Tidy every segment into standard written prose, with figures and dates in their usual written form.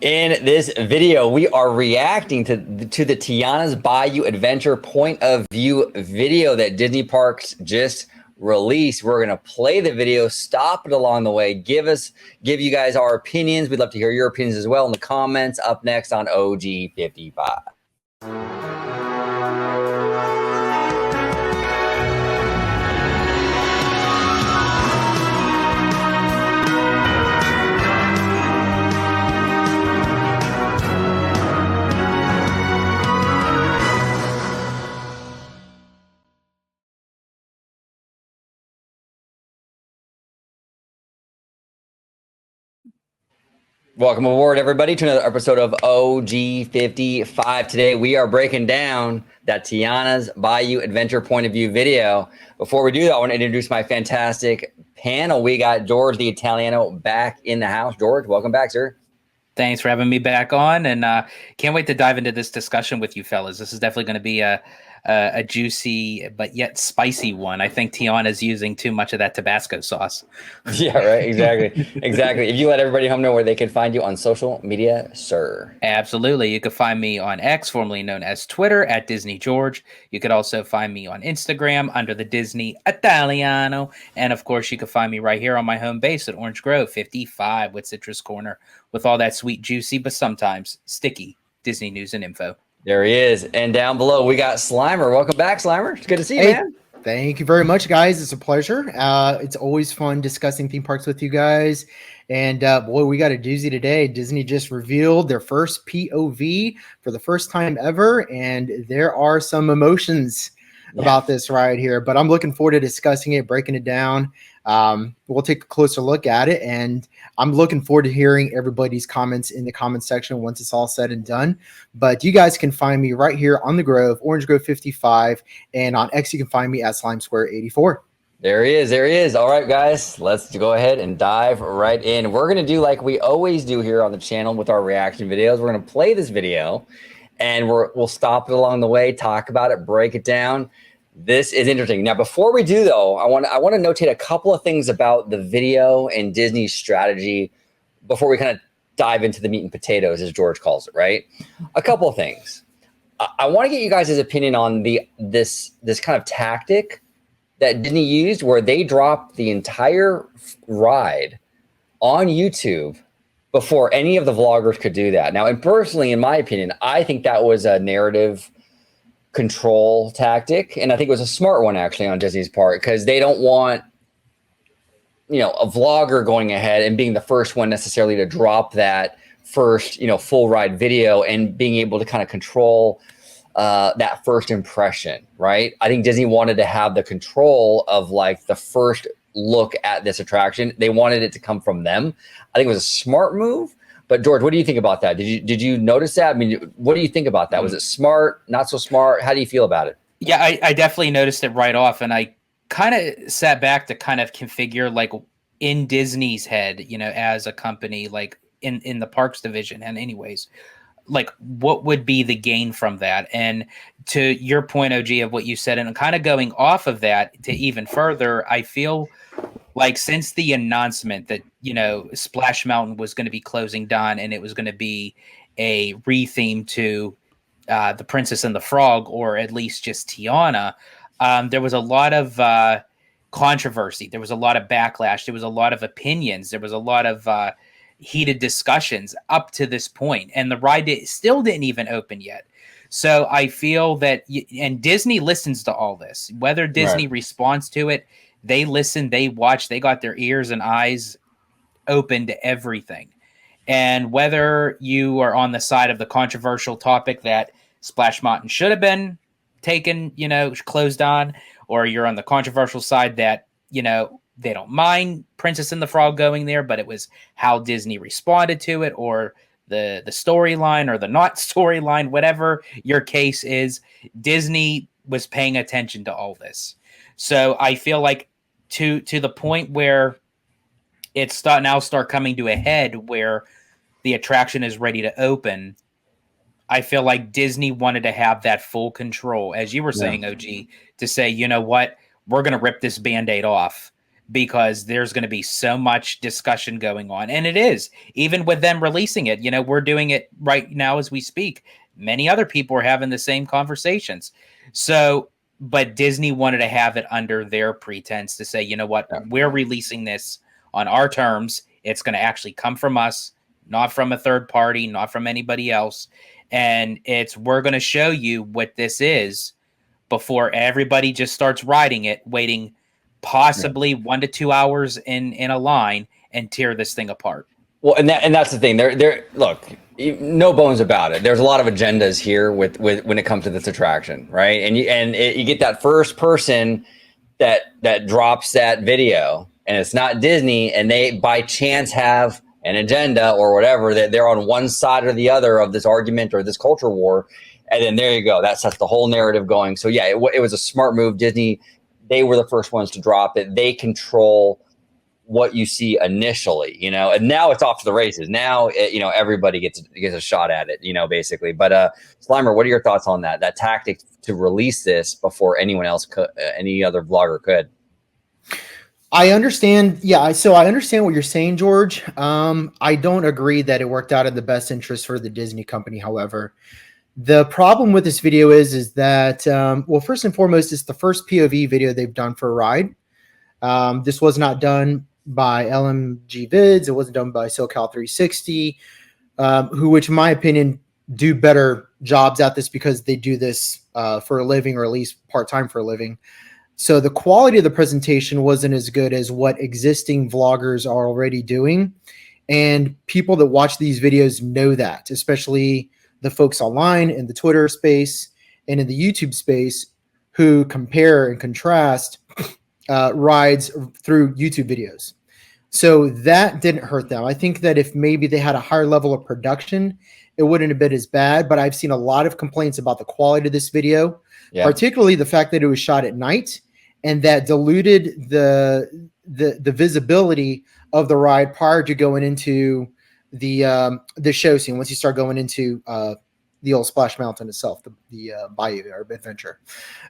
In this video, we are reacting to the Tiana's Bayou Adventure point of view video that Disney Parks just released. We're gonna play the video, stop it along the way, give you guys our opinions. We'd love to hear your opinions as well in the comments. Up next on OG55. Welcome aboard, everybody, to another episode of OG55. Today, we are breaking down that Tiana's Bayou Adventure point of view video. Before we do that, I want to introduce my fantastic panel. We got George the Italiano back in the house. George, welcome back, sir. Thanks for having me back on, and can't wait to dive into this discussion with you fellas. This is definitely going to be a juicy but yet spicy one. I think Tiana's using too much of that Tabasco sauce. Yeah, right. Exactly. Exactly. If you let everybody home know where they can find you on social media, sir. Absolutely. You can find me on X, formerly known as Twitter, at Disney George. You could also find me on Instagram under the Disney Italiano. And of course, you can find me right here on my home base at Orange Grove 55 with Citrus Corner, with all that sweet, juicy, but sometimes sticky Disney news and info. There he is. And down below, we got Slimer. Welcome back, Slimer. It's good to see you, man. Thank you very much, guys. It's a pleasure. It's always fun discussing theme parks with you guys. And boy, we got a doozy today. Disney just revealed their first POV for the first time ever. And there are some emotions about this right here. But I'm looking forward to discussing it, breaking it down. We'll take a closer look at it, and I'm looking forward to hearing everybody's comments in the comment section once it's all said and done. But you guys can find me right here on the Grove, Orange Grove 55, and on X you can find me at Slime Square 84. There he is. There he is. All right, guys, let's go ahead and dive right in. We're going to do like we always do here on the channel with our reaction videos. We're going to play this video, and we'll stop it along the way, talk about it, break it down. This is interesting. Now, before we do, though, I want to notate a couple of things about the video and Disney's strategy before we kind of dive into the meat and potatoes, as George calls it, right? A couple of things. I want to get you guys' opinion on this kind of tactic that Disney used, where they dropped the entire ride on YouTube before any of the vloggers could do that. Now, and personally, in my opinion, I think that was a narrative control tactic, and I think it was a smart one actually on Disney's part, because they don't want a vlogger going ahead and being the first one necessarily to drop that first full ride video and being able to kind of control that first impression, right? I think Disney wanted to have the control of like the first look at this attraction. They wanted it to come from them. I think it was a smart move. But George, what do you think about that? Did you notice that? I mean, what do you think about that? Was it smart, not so smart? How do you feel about it? Yeah, I definitely noticed it right off, and I kind of sat back to kind of configure like in Disney's head, as a company, like in the parks division, and anyways, like what would be the gain from that? And to your point, OG, of what you said, and kind of going off of that to even further, I feel like since the announcement that, Splash Mountain was going to be closing down and it was going to be a retheme to The Princess and the Frog, or at least just Tiana, there was a lot of controversy. There was a lot of backlash. There was a lot of opinions. There was a lot of heated discussions up to this point. And the ride still didn't even open yet. So I feel that, and Disney listens to all this, whether Disney responds to it, they listen, they watch, they got their ears and eyes open to everything. And whether you are on the side of the controversial topic that Splash Mountain should have been taken, closed on, or you're on the controversial side that, they don't mind Princess and the Frog going there, but it was how Disney responded to it, or the storyline or the not storyline, whatever your case is, Disney was paying attention to all this. So I feel like to the point where it's start coming to a head where the attraction is ready to open, I feel like Disney wanted to have that full control, as you were saying, OG, to say, you know what, we're going to rip this Band-Aid off because there's going to be so much discussion going on. And it is, even with them releasing it, you know, we're doing it right now as we speak. Many other people are having the same conversations. So, but Disney wanted to have it under their pretense to say, you know what, we're releasing this on our terms. It's going to actually come from us, not from a third party, not from anybody else. And we're going to show you what this is before everybody just starts riding it, waiting possibly 1 to 2 hours in a line and tear this thing apart. Well, and that's the thing. There. Look, no bones about it. There's a lot of agendas here with when it comes to this attraction, right? And you get that first person that drops that video, and it's not Disney, and they by chance have an agenda or whatever, that they're on one side or the other of this argument or this culture war, and then there you go. That sets the whole narrative going. So yeah, it was a smart move. Disney, they were the first ones to drop it. They control what you see initially, you know, and now it's off to the races. Now, you know, everybody gets a shot at it, you know, basically. But Slimer, what are your thoughts on that tactic to release this before anyone else could, any other vlogger could? I understand. Yeah. So I understand what you're saying, George. I don't agree that it worked out in the best interest for the Disney company. However, the problem with this video is that, well, first and foremost, it's the first POV video they've done for a ride. This was not done by LMG Vids. It wasn't done by SoCal 360, which in my opinion do better jobs at this because they do this for a living, or at least part-time for a living. So the quality of the presentation wasn't as good as what existing vloggers are already doing. And people that watch these videos know that, especially the folks online in the Twitter space and in the YouTube space who compare and contrast rides through YouTube videos. So that didn't hurt them. I think that if maybe they had a higher level of production, it wouldn't have been as bad. But I've seen a lot of complaints about the quality of this video, particularly the fact that it was shot at night, and that diluted the visibility of the ride prior to going into the show scene. Once you start going into the old Splash Mountain itself, the Bayou or Adventure.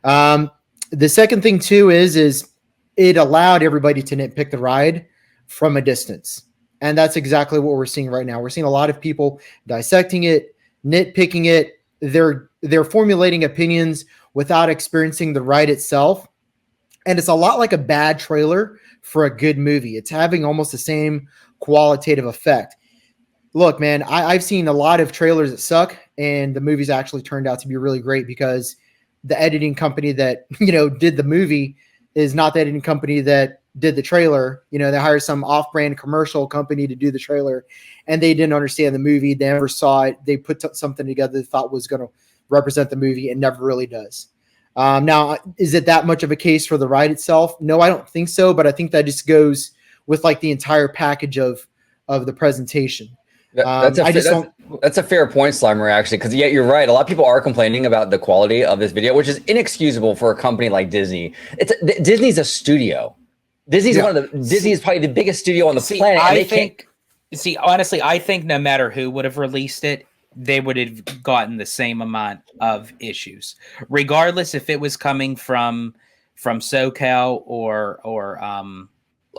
The second thing too is it allowed everybody to nitpick the ride from a distance. And that's exactly what we're seeing right now. We're seeing a lot of people dissecting it, nitpicking it. They're formulating opinions without experiencing the ride itself. And it's a lot like a bad trailer for a good movie. It's having almost the same qualitative effect. Look, man, I've seen a lot of trailers that suck, and the movies actually turned out to be really great because the editing company that, you know, did the movie is not the editing company that did the trailer. You know, they hired some off-brand commercial company to do the trailer, and they didn't understand the movie. They never saw it. They put something together they thought was going to represent the movie, and never really does. Now, is it that much of a case for the ride itself? No, I don't think so, but I think that just goes with like the entire package of the presentation. That's a fair point, Slimer, actually, because yeah, you're right. A lot of people are complaining about the quality of this video, which is inexcusable for a company like Disney. Disney's a studio. Disney is probably the biggest studio on the planet. Honestly, I think no matter who would have released it, they would have gotten the same amount of issues, regardless if it was coming from SoCal or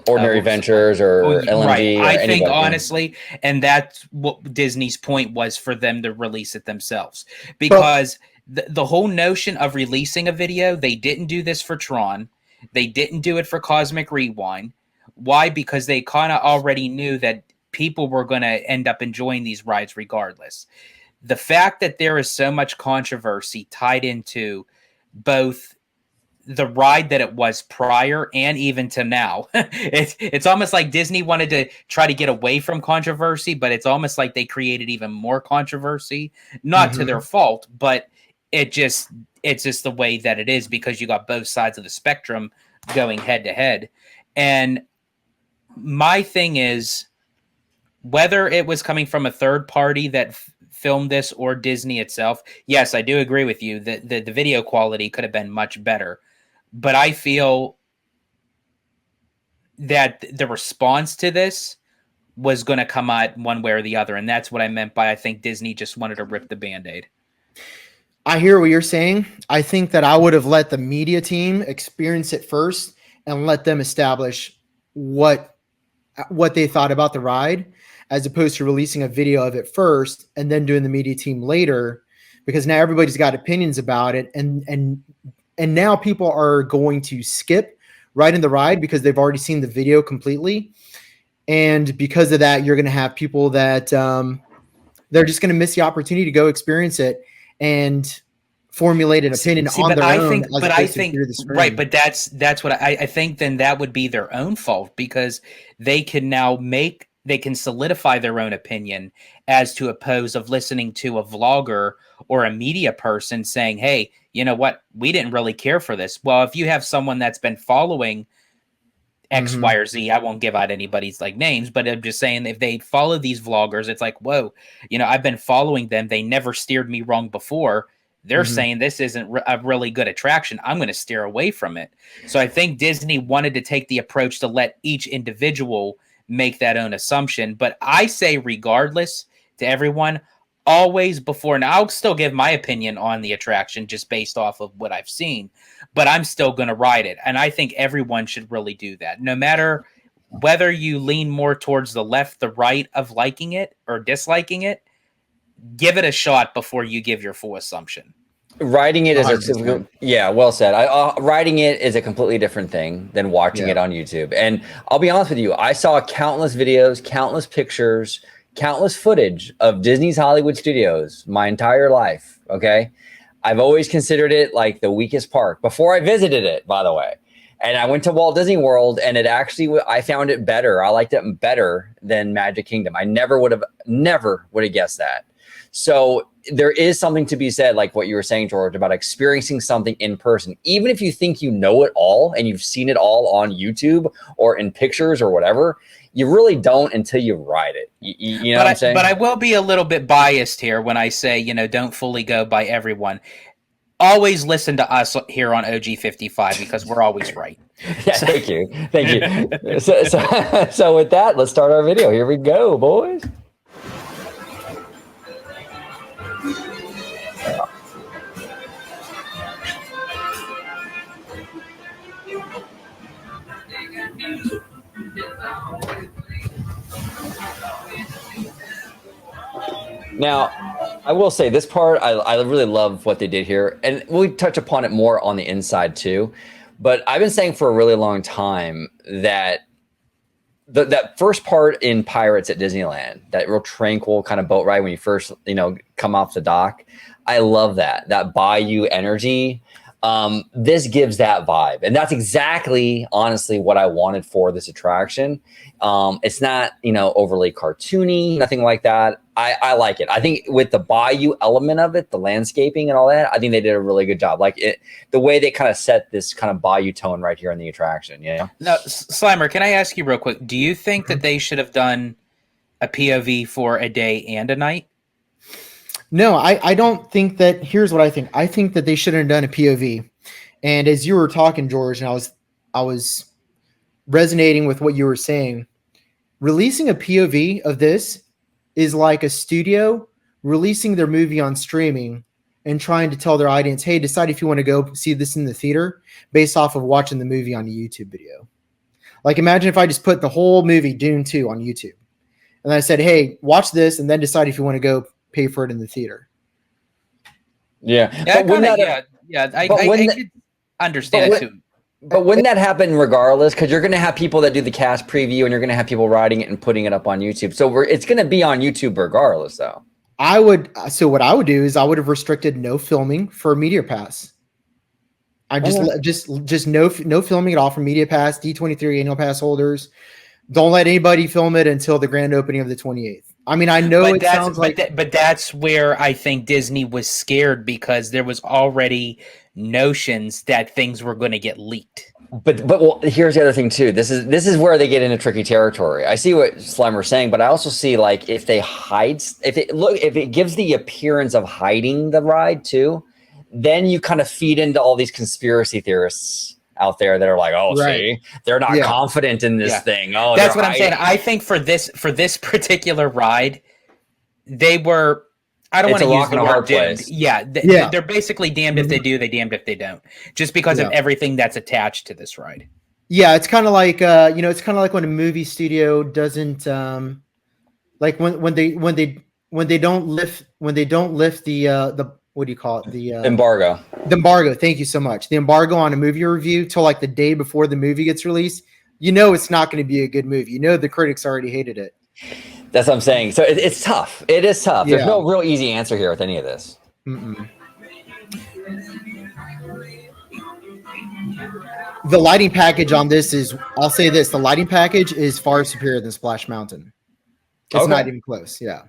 Ordinary Ventures or LMG. Right. Or I think anybody. honestly, and that's what Disney's point was, for them to release it themselves, because the whole notion of releasing a video, they didn't do this for Tron. They didn't do it for Cosmic Rewind. Why? Because they kind of already knew that people were going to end up enjoying these rides regardless. The fact that there is so much controversy tied into both the ride that it was prior and even to now, it's almost like Disney wanted to try to get away from controversy, but it's almost like they created even more controversy, not to their fault, but it's just the way that it is, because you got both sides of the spectrum going head to head. And my thing is, whether it was coming from a third party that filmed this or Disney itself, yes, I do agree with you that the video quality could have been much better. But I feel that the response to this was going to come out one way or the other. And that's what I meant by, I think Disney just wanted to rip the Band-Aid. I hear what you're saying. I think that I would have let the media team experience it first and let them establish what they thought about the ride, as opposed to releasing a video of it first and then doing the media team later, because now everybody's got opinions about it, and now people are going to skip right in the ride because they've already seen the video completely. And because of that, you're going to have people that they're just going to miss the opportunity to go experience it and formulate an opinion on their own. Right, but that's what I think. Then that would be their own fault, because they can now they can solidify their own opinion, as to oppose of listening to a vlogger or a media person saying, hey, you know what, we didn't really care for this. Well, if you have someone that's been following X, Y, or Z, I won't give out anybody's like names, but I'm just saying, if they follow these vloggers, it's like, whoa, you know, I've been following them. They never steered me wrong before. They're saying this isn't a really good attraction. I'm going to steer away from it. So I think Disney wanted to take the approach to let each individual make that own assumption. But I say, regardless, to everyone, always before, and I'll still give my opinion on the attraction just based off of what I've seen, but I'm still going to ride it. And I think everyone should really do that, no matter whether you lean more towards the left, the right of liking it or disliking it. Give it a shot before you give your full assumption. Writing it is well said. Writing it is a completely different thing than watching it on YouTube. And I'll be honest with you, I saw countless videos, countless pictures, countless footage of Disney's Hollywood Studios my entire life. Okay, I've always considered it like the weakest park before I visited it, by the way. And I went to Walt Disney World, and it actually, I found it better. I liked it better than Magic Kingdom. I never would have guessed that. So there is something to be said, like what you were saying, George, about experiencing something in person. Even if you think you know it all and you've seen it all on YouTube or in pictures or whatever, you really don't until you ride it. You know what I'm saying? But I will be a little bit biased here when I say, you know, don't fully go by everyone. Always listen to us here on OG55, because we're always right. Yeah, so. Thank you. So with that, let's start our video. Here we go, boys. Now, I will say this part, I really love what they did here. And we'll touch upon it more on the inside too. But I've been saying for a really long time that that first part in Pirates at Disneyland, that real tranquil kind of boat ride when you first, come off the dock. I love that Bayou energy. This gives that vibe, and that's exactly, honestly, what I wanted for this attraction. It's not, overly cartoony, nothing like that. I like it. I think with the Bayou element of it, the landscaping and all that, I think they did a really good job. Like the way they kind of set this kind of Bayou tone right here in the attraction. Now, Slimer, can I ask you real quick? Do you think that they should have done a POV for a day and a night? No, I don't think that. Here's what I think. I think that they should have done a POV. And as you were talking, George, and I was resonating with what you were saying. Releasing a POV of this is like a studio releasing their movie on streaming and trying to tell their audience, hey, decide if you want to go see this in the theater based off of watching the movie on a YouTube video. Like, imagine if I just put the whole movie Dune 2 on YouTube. And I said, hey, watch this and then decide if you want to go pay for it in the theater. Yeah. I could understand it too. But wouldn't that happen regardless? Because you're going to have people that do the cast preview, and you're going to have people writing it and putting it up on YouTube. So it's going to be on YouTube regardless, though. So what I would do is I would have restricted no filming for Media Pass. I just no filming at all for Media Pass, D23 annual pass holders. Don't let anybody film it until the grand opening of the 28th. I mean, I know it sounds like... But that's where I think Disney was scared, because there was already notions that things were going to get leaked. But well, here's the other thing too. This is where they get into tricky territory. I see what Slimer's saying, but I also see, like, if it gives the appearance of hiding the ride too, then you kind of feed into all these conspiracy theorists out there that are like, see, they're not confident in this thing. Oh, that's what I'm saying. I think for this particular ride, they were... I don't want to use the word doomed. Yeah, they're basically damned if they do, they damned if they don't. Just because of everything that's attached to this ride. Yeah, it's kind of like it's kind of like when a movie studio doesn't like when they don't lift the what do you call it, Embargo. the embargo. Thank you so much. The embargo on a movie review till like the day before the movie gets released. It's not going to be a good movie. The critics already hated it. That's what I'm saying. So it's tough. It is tough. There's Yeah. no real easy answer here with any of this. Mm-mm. The lighting package on this is, I'll say this, the lighting package is far superior than Splash Mountain. It's not even close. Yeah.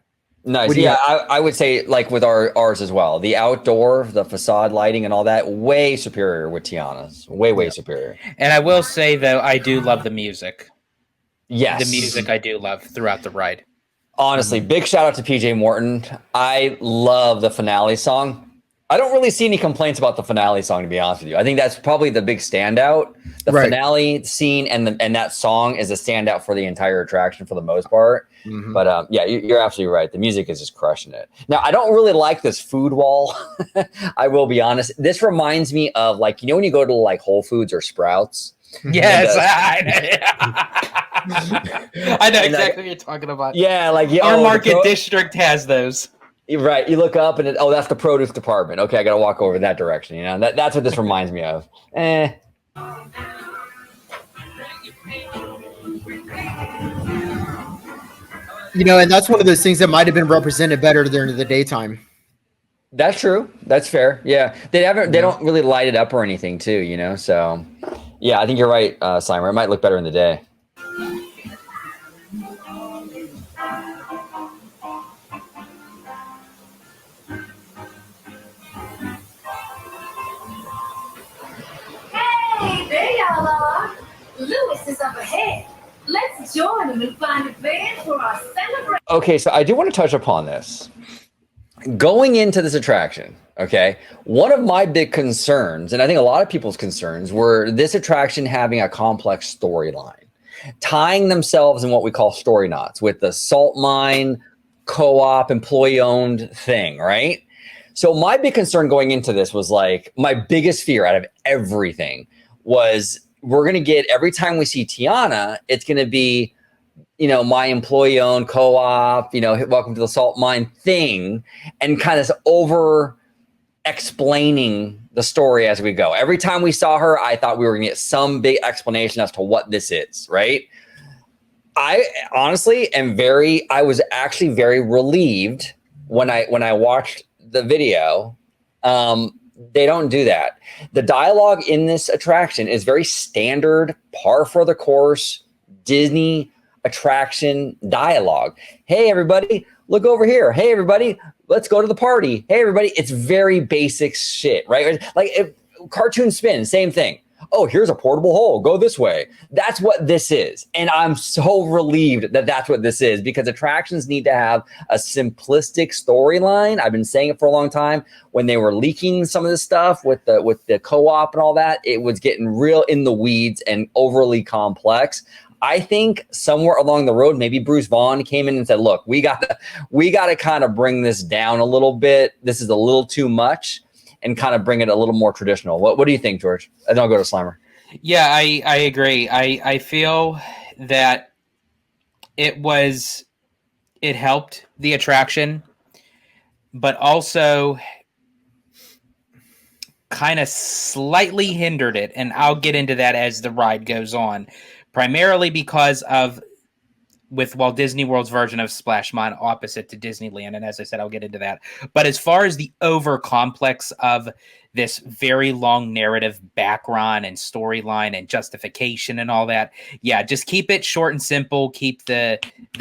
Nice. Yeah, I would say like with ours as well. The outdoor, the facade lighting and all that, way superior with Tiana's. Way superior. And I will say though, I do love the music. Yes. The music I do love throughout the ride. Honestly, big shout out to PJ Morton. I love the finale song. I don't really see any complaints about the finale song, to be honest with you. I think that's probably the big standout. The finale scene and that song is a standout for the entire attraction for the most part. Mm-hmm. But yeah, you're absolutely right. The music is just crushing it. Now, I don't really like this food wall. I will be honest. This reminds me of like, when you go to like Whole Foods or Sprouts. Yes, I know exactly what you're talking about. Yeah, like our market district has those. Right, you look up and that's the produce department. Okay, I got to walk over that direction. That's what this reminds me of. And that's one of those things that might have been represented better during the daytime. That's true. That's fair. Yeah, they don't really light it up or anything, too. So, yeah, I think you're right, Slimer. It might look better in the day. Hey, there y'all are. Lewis is up ahead. Let's join him and find a band for our celebration. Okay, so I do want to touch upon this. Going into this attraction, okay, one of my big concerns, and I think a lot of people's concerns, were this attraction having a complex storyline, tying themselves in what we call story knots with the salt mine, co-op, employee-owned thing, right? So my big concern going into this was like, my biggest fear out of everything was we're going to get, every time we see Tiana, it's going to be, my employee-owned co-op, welcome to the salt mine thing, and kind of over explaining the story as we go. Every time we saw her, I thought we were going to get some big explanation as to what this is, right? I honestly I was actually very relieved when I watched the video. They don't do that. The dialogue in this attraction is very standard, par for the course, Disney attraction dialogue. Hey, everybody, look over here. Hey, everybody, let's go to the party. Hey, everybody. It's very basic shit, right? Like cartoon spin, same thing. Oh, here's a portable hole. Go this way. That's what this is. And I'm so relieved that that's what this is, because attractions need to have a simplistic storyline. I've been saying it for a long time. When they were leaking some of this stuff with the co-op and all that, it was getting real in the weeds and overly complex. I think somewhere along the road, maybe Bruce Vaughn came in and said, look, we gotta kind of bring this down a little bit. This is a little too much, and kind of bring it a little more traditional. What do you think, George? And then I'll go to Slimer. Yeah, I agree. I feel that it helped the attraction, but also kind of slightly hindered it. And I'll get into that as the ride goes on, primarily because of with Walt Disney World's version of Splash Mountain opposite to Disneyland. And as I said, I'll get into that. But as far as the over complex of this very long narrative background and storyline and justification and all that, yeah, just keep it short and simple. Keep the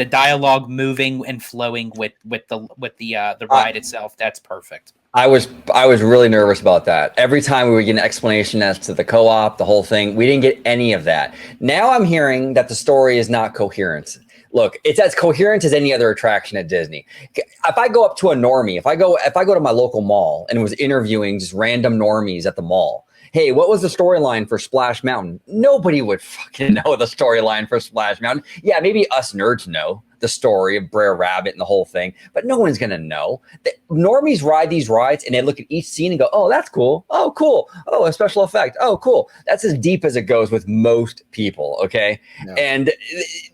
dialogue moving and flowing with the ride itself. That's perfect. I was really nervous about that. Every time we would get an explanation as to the co-op, the whole thing, we didn't get any of that. Now I'm hearing that the story is not coherent. Look, it's as coherent as any other attraction at Disney. If I go up to a normie, if I go to my local mall and was interviewing just random normies at the mall, hey, what was the storyline for Splash Mountain? Nobody would fucking know the storyline for Splash Mountain. Yeah, maybe us nerds know the story of Brer Rabbit and the whole thing, but no one's gonna know. The normies ride these rides and they look at each scene and go, oh, that's cool. Oh, cool. Oh, a special effect. Oh, cool. That's as deep as it goes with most people, okay? No. And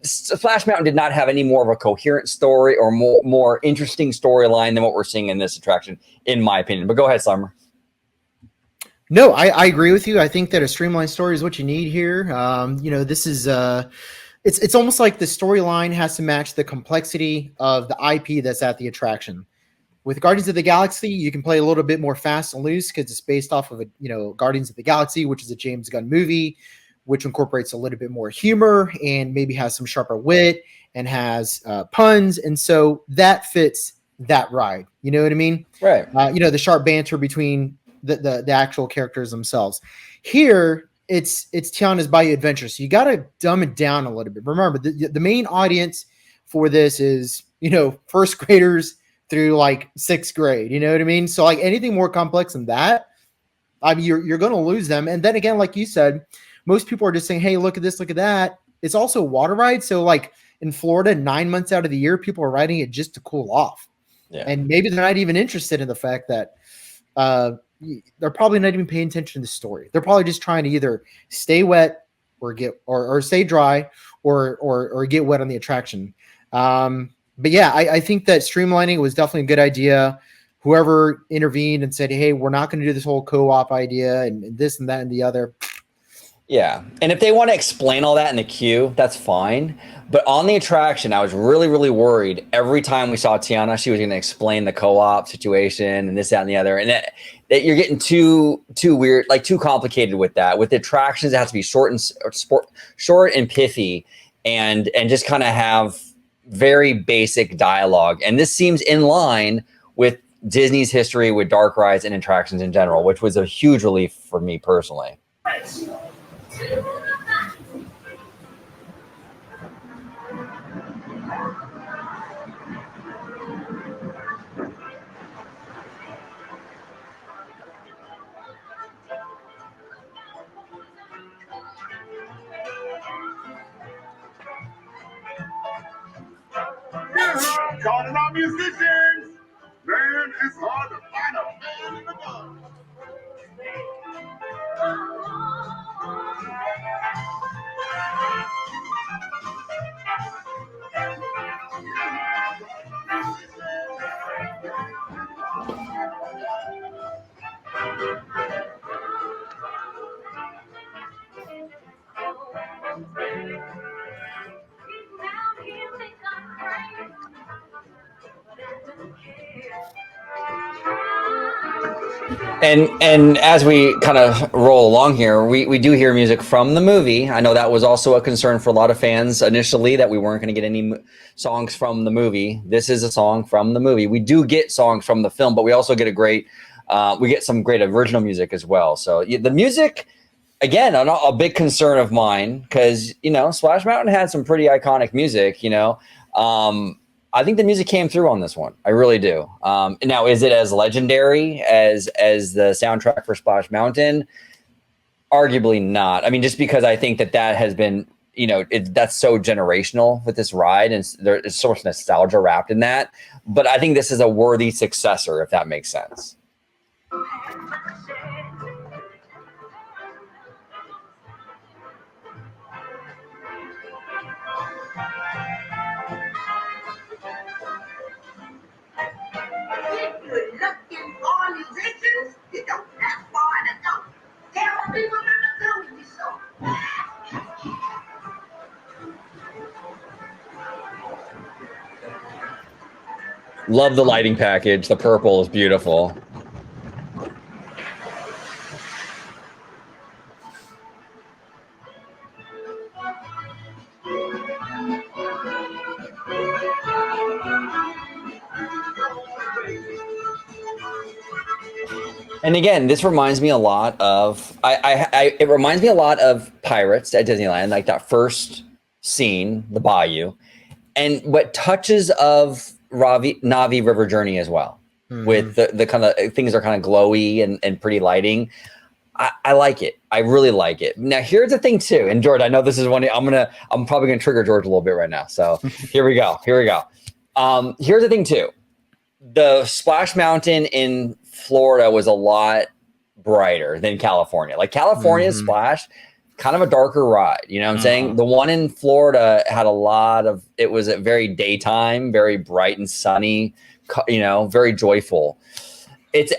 Splash Mountain did not have any more of a coherent story or more interesting storyline than what we're seeing in this attraction, in my opinion. But go ahead, Slimer. No, I agree with you. I think that a streamlined story is what you need here. This is it's almost like the storyline has to match the complexity of the IP that's at the attraction. With Guardians of the Galaxy, you can play a little bit more fast and loose because it's based off of Guardians of the Galaxy, which is a James Gunn movie, which incorporates a little bit more humor and maybe has some sharper wit and has puns, and so that fits that ride. You know what I mean? Right. The sharp banter between the actual characters themselves. Here, it's Tiana's Bayou Adventure, so you got to dumb it down a little bit. Remember, the main audience for this is first graders through like sixth grade. You know what I mean? So like anything more complex than that, I mean, you're going to lose them. And then again, like you said, most people are just saying, "Hey, look at this, look at that." It's also a water ride, so like in Florida, 9 months out of the year, people are riding it just to cool off. Yeah. And maybe they're not even interested in the fact that they're probably not even paying attention to the story. They're probably just trying to either stay wet or get or stay dry or get wet on the attraction. But yeah, I think that streamlining was definitely a good idea. Whoever intervened and said, "Hey, we're not going to do this whole co-op idea and this and that and the other." Yeah. And if they want to explain all that in the queue, that's fine. But on the attraction, I was really, really worried every time we saw Tiana, she was going to explain the co-op situation and this, that, and the other. And that you're getting too weird, like too complicated with that. With the attractions, it has to be short and pithy and just kind of have very basic dialogue. And this seems in line with Disney's history with dark rides and attractions in general, which was a huge relief for me personally. Calling our musicians. Man, it's hard to find a man in the dark. And as we kind of roll along here, we do hear music from the movie. I know that was also a concern for a lot of fans initially, that we weren't going to get any songs from the movie. This is a song from the movie. We do get songs from the film, but we also get we get some great original music as well. So the music, again, a big concern of mine, because Splash Mountain had some pretty iconic music. I think the music came through on this one. I really do. Now, is it as legendary as the soundtrack for Splash Mountain? Arguably not. I mean, just because I think that has been, that's so generational with this ride, and there's so much nostalgia wrapped in that. But I think this is a worthy successor, if that makes sense. Love the lighting package. The purple is beautiful. And again, this reminds me a lot of it reminds me a lot of Pirates at Disneyland, like that first scene, the Bayou, and what touches of Navi River Journey as well, with the kind of things are kind of glowy and pretty lighting. I like it. I really like it. Now, here's the thing too. And George, I know this is one I'm probably gonna trigger George a little bit right now. So here we go. Here's the thing too. The Splash Mountain in Florida was a lot brighter than California. Like California's Splash, kind of a darker ride. You know what I'm saying? The one in Florida had a lot of, it was a very daytime, very bright and sunny, you know, very joyful.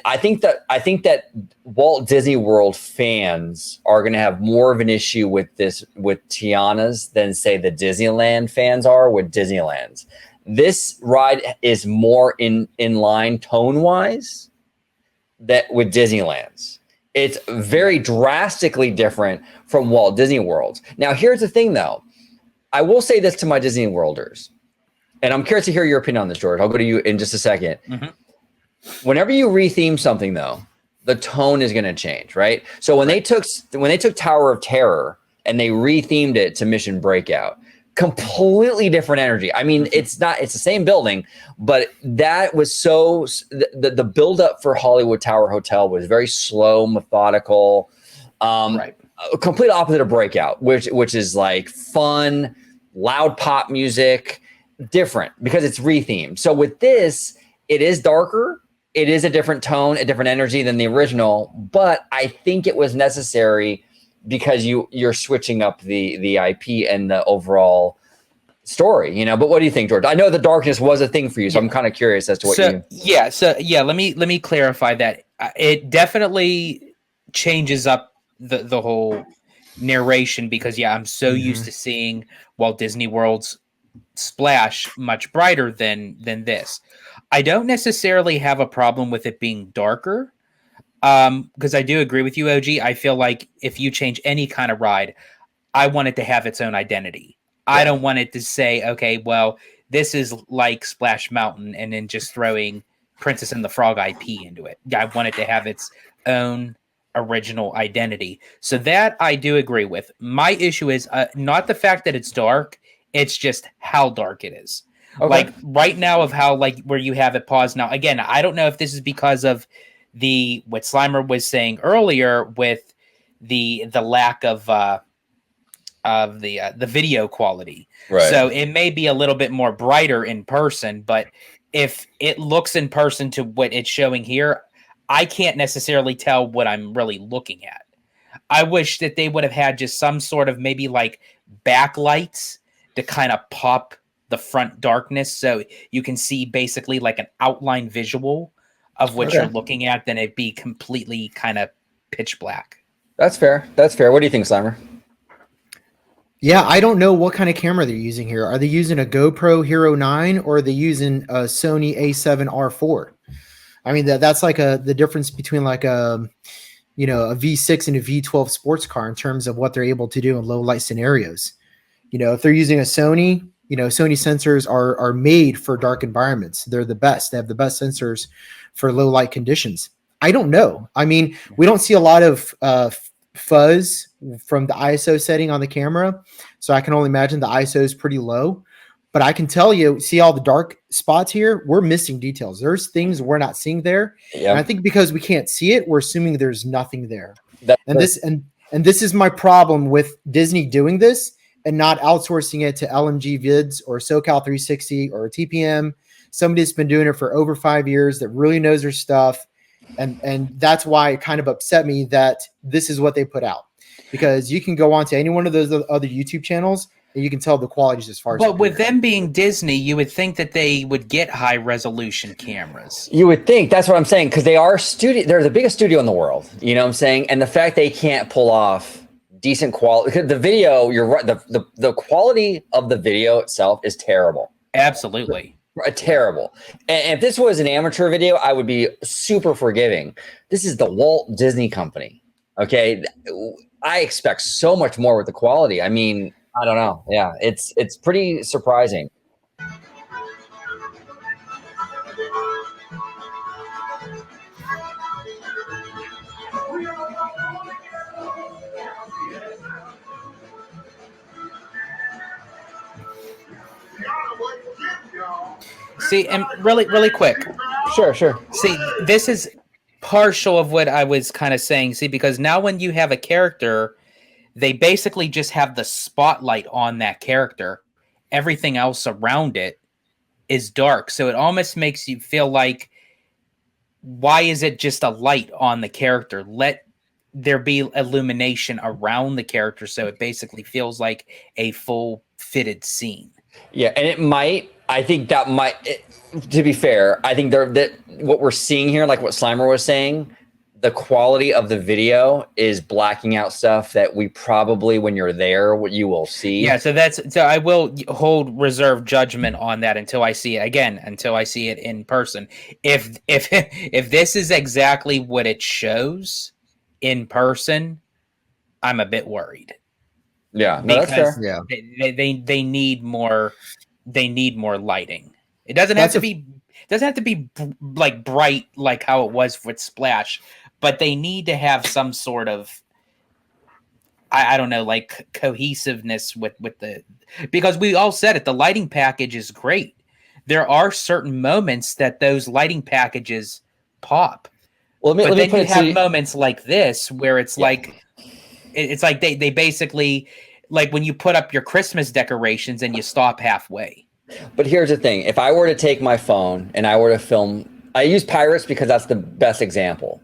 I think that Walt Disney World fans are going to have more of an issue with this, with Tiana's, than say the Disneyland fans are with Disneyland's. This ride is more in line tone wise that with Disneyland's. It's very drastically different from Walt Disney World. Now, here's the thing though. I will say this to my Disney Worlders, and I'm curious to hear your opinion on this, George. I'll go to you in just a second. Whenever you retheme something though, the tone is going to change, right? So when they took Tower of Terror and they rethemed it to Mission Breakout, completely different energy. I mean, it's the same building, but that was so, the buildup for Hollywood Tower Hotel was very slow, methodical, complete opposite of Breakout, which is like fun, loud pop music, different because it's rethemed. So with this, it is darker. It is a different tone, a different energy than the original, but I think it was necessary because you're switching up the IP and the overall story, you know. But what do you think, George? I know the darkness was a thing for you, so I'm kind of curious as to what you. Let me clarify that. It definitely changes up the whole narration because I'm so used to seeing Walt Disney World's Splash much brighter than this. I don't necessarily have a problem with it being darker. Because I do agree with you, OG. I feel like if you change any kind of ride, I want it to have its own identity. Yeah. I don't want it to say, okay, well, this is like Splash Mountain and then just throwing Princess and the Frog IP into it. I want it to have its own original identity. So that I do agree with. My issue is not the fact that it's dark, it's just how dark it is. Okay. Like right now of how, like where you have it paused now. Again, I don't know if this is because of what Slimer was saying earlier with the lack of the video quality. Right. So it may be a little bit more brighter in person, but if it looks in person to what it's showing here, I can't necessarily tell what I'm really looking at. I wish that they would have had just some sort of maybe like backlights to kind of pop the front darkness so you can see basically like an outline visual of what you're looking at, then it'd be completely kind of pitch black. That's fair. That's fair. What do you think, Slimer? Yeah, I don't know what kind of camera they're using here. Are they using a GoPro Hero 9 or are they using a Sony A7R4? I mean, that's like the difference between like a V6 and a V12 sports car in terms of what they're able to do in low light scenarios. You know, if they're using a Sony, Sony sensors are made for dark environments. They're the best. They have the best sensors for low light conditions. I don't know. I mean, we don't see a lot of fuzz from the ISO setting on the camera. So I can only imagine the ISO is pretty low. But I can tell you, see all the dark spots here? We're missing details. There's things we're not seeing there. Yeah. And I think because we can't see it, we're assuming there's nothing there. This is my problem with Disney doing this and not outsourcing it to LMG Vids or SoCal 360 or TPM. Somebody that's been doing it for over 5 years that really knows their stuff. And that's why it kind of upset me that this is what they put out. Because you can go on to any one of those other YouTube channels and you can tell the quality is as far as. But with them being Disney, you would think that they would get high resolution cameras. You would think. That's what I'm saying. Because they're the biggest studio in the world. You know what I'm saying? And the fact they can't pull off decent quality. Because the video, you're right. The quality of the video itself is terrible. Absolutely. Terrible. And if this was an amateur video, I would be super forgiving. This is the Walt Disney Company. Okay. I expect so much more with the quality. I mean, I don't know. Yeah, it's pretty surprising. See, and really quick. Sure. See, this is partial of what I was kind of saying. See, because now when you have a character, they basically just have the spotlight on that character. Everything else around it is dark. So it almost makes you feel like, why is it just a light on the character? Let there be illumination around the character, so it basically feels like a full fitted scene. Yeah, and it might. I think that might. To be fair, I think that what we're seeing here, like what Slimer was saying, the quality of the video is blacking out stuff that we probably, when you're there, what you will see. Yeah, so I will hold reserve judgment on that until I see it again, until I see it in person. If this is exactly what it shows in person, I'm a bit worried. Yeah, no, that's fair. Yeah, they need more. They need more lighting. It doesn't have to be like bright like how it was with Splash, but they need to have some sort of, I don't know, like cohesiveness with the, because we all said it, the lighting package is great. There are certain moments that those lighting packages pop. Well, but then you have moments like this where it's like, it's like they basically, like when you put up your Christmas decorations and you stop halfway. But here's the thing. If I were to take my phone and I were to film, I use Pirates because that's the best example.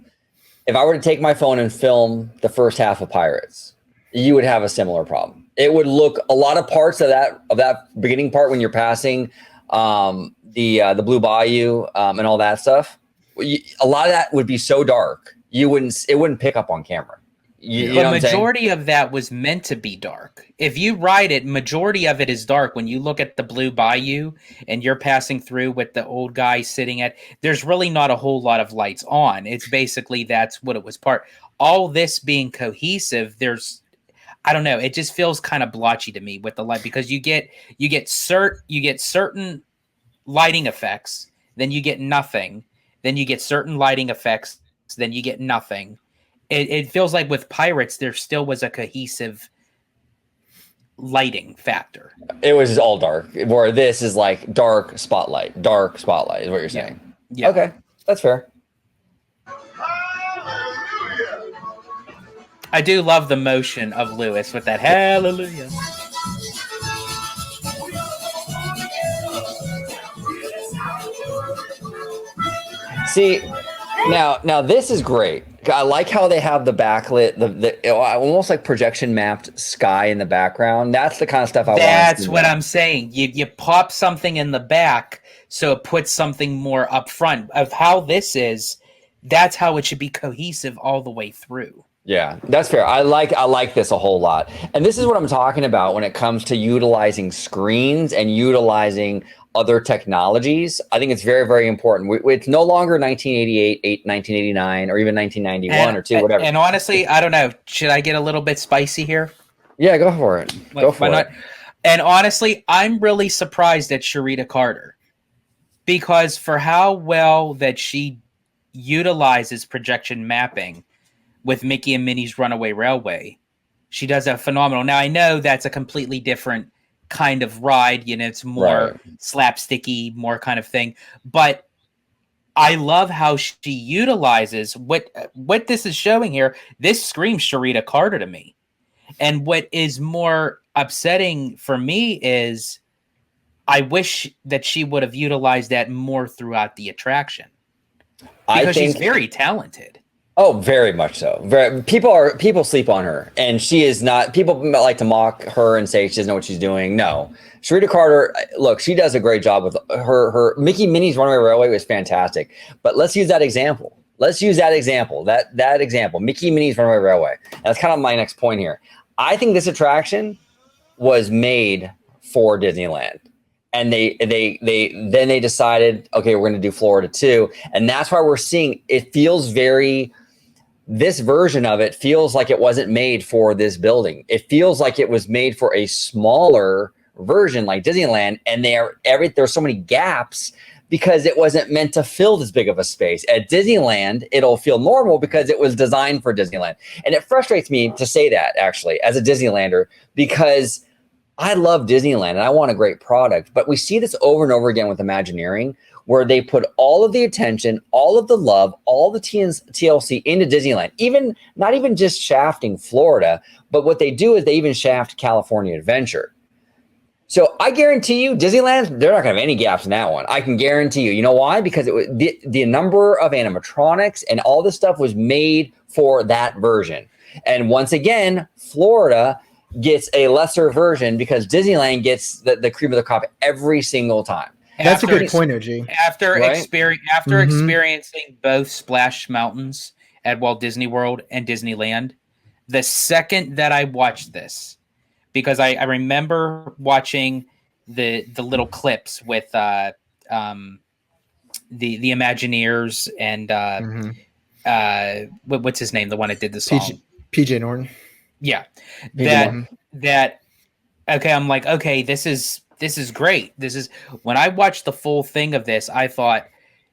If I were to take my phone and film the first half of Pirates, you would have a similar problem. It would look, a lot of parts of that beginning part when you're passing the Blue Bayou and all that stuff, a lot of that would be so dark it wouldn't pick up on camera. The majority of that was meant to be dark. If you ride it, majority of it is dark. When you look at the Blue Bayou and you're passing through with the old guy sitting at, there's really not a whole lot of lights on. It's basically, that's what it was part. All this being cohesive, I don't know. It just feels kind of blotchy to me with the light, because you get certain lighting effects, then you get nothing, then you get certain lighting effects, then you get nothing. It feels like with Pirates, there still was a cohesive lighting factor. It was all dark, where this is like dark spotlight is what you're saying. Yeah. Okay, that's fair. I do love the motion of Lewis with that hallelujah. See, now this is great. I like how they have the backlit, the almost like projection mapped sky in the background. That's the kind of stuff I want. That's what I'm saying. You pop something in the back, so it puts something more up front of how this is. That's how it should be cohesive all the way through. Yeah, that's fair. I like this a whole lot. And this is what I'm talking about when it comes to utilizing screens and utilizing other technologies. I think it's very, very important. It's no longer 1988, 1989, or even 1991 or two, whatever. And honestly, I don't know. Should I get a little bit spicy here? Yeah, go for it. Go for it. And honestly, I'm really surprised at Sharita Carter, because for how well that she utilizes projection mapping with Mickey and Minnie's Runaway Railway, she does a phenomenal. Now, I know that's a completely different kind of ride, it's more slapsticky, more kind of thing, but I love how she utilizes what this is showing here. This screams Sharita Carter to me. And what is more upsetting for me is I wish that she would have utilized that more throughout the attraction, because she's very talented. Oh, very much so. People sleep on her, and she is not. People like to mock her and say she doesn't know what she's doing. No, Sharita Carter, look, she does a great job with her. Mickey Minnie's Runaway Railway was fantastic, but let's use that example. That example, Mickey Minnie's Runaway Railway. That's kind of my next point here. I think this attraction was made for Disneyland. And they decided, okay, we're going to do Florida too. And that's why we're seeing, it feels this version of it feels like it wasn't made for this building. It feels like it was made for a smaller version like Disneyland. And there's so many gaps because it wasn't meant to fill this big of a space. At Disneyland, it'll feel normal because it was designed for Disneyland. And it frustrates me to say that, actually, as a Disneylander, because I love Disneyland and I want a great product, but we see this over and over again with Imagineering, where they put all of the attention, all of the love, all the TLC into Disneyland. Even not even just shafting Florida, but what they do is they even shaft California Adventure. So I guarantee you, Disneyland, they're not going to have any gaps in that one. I can guarantee you. You know why? Because it was the number of animatronics and all this stuff was made for that version. And once again, Florida gets a lesser version because Disneyland gets the cream of the crop every single time. That's a good point, OG. After Right? experiencing both Splash Mountains at Walt Disney World and Disneyland, the second that I watched this, because I remember watching the little clips with the Imagineers and what's his name, the one that did the song, PJ Norton. Yeah, PJ that okay. I'm like, okay, this is great. This is when I watched the full thing of this, I thought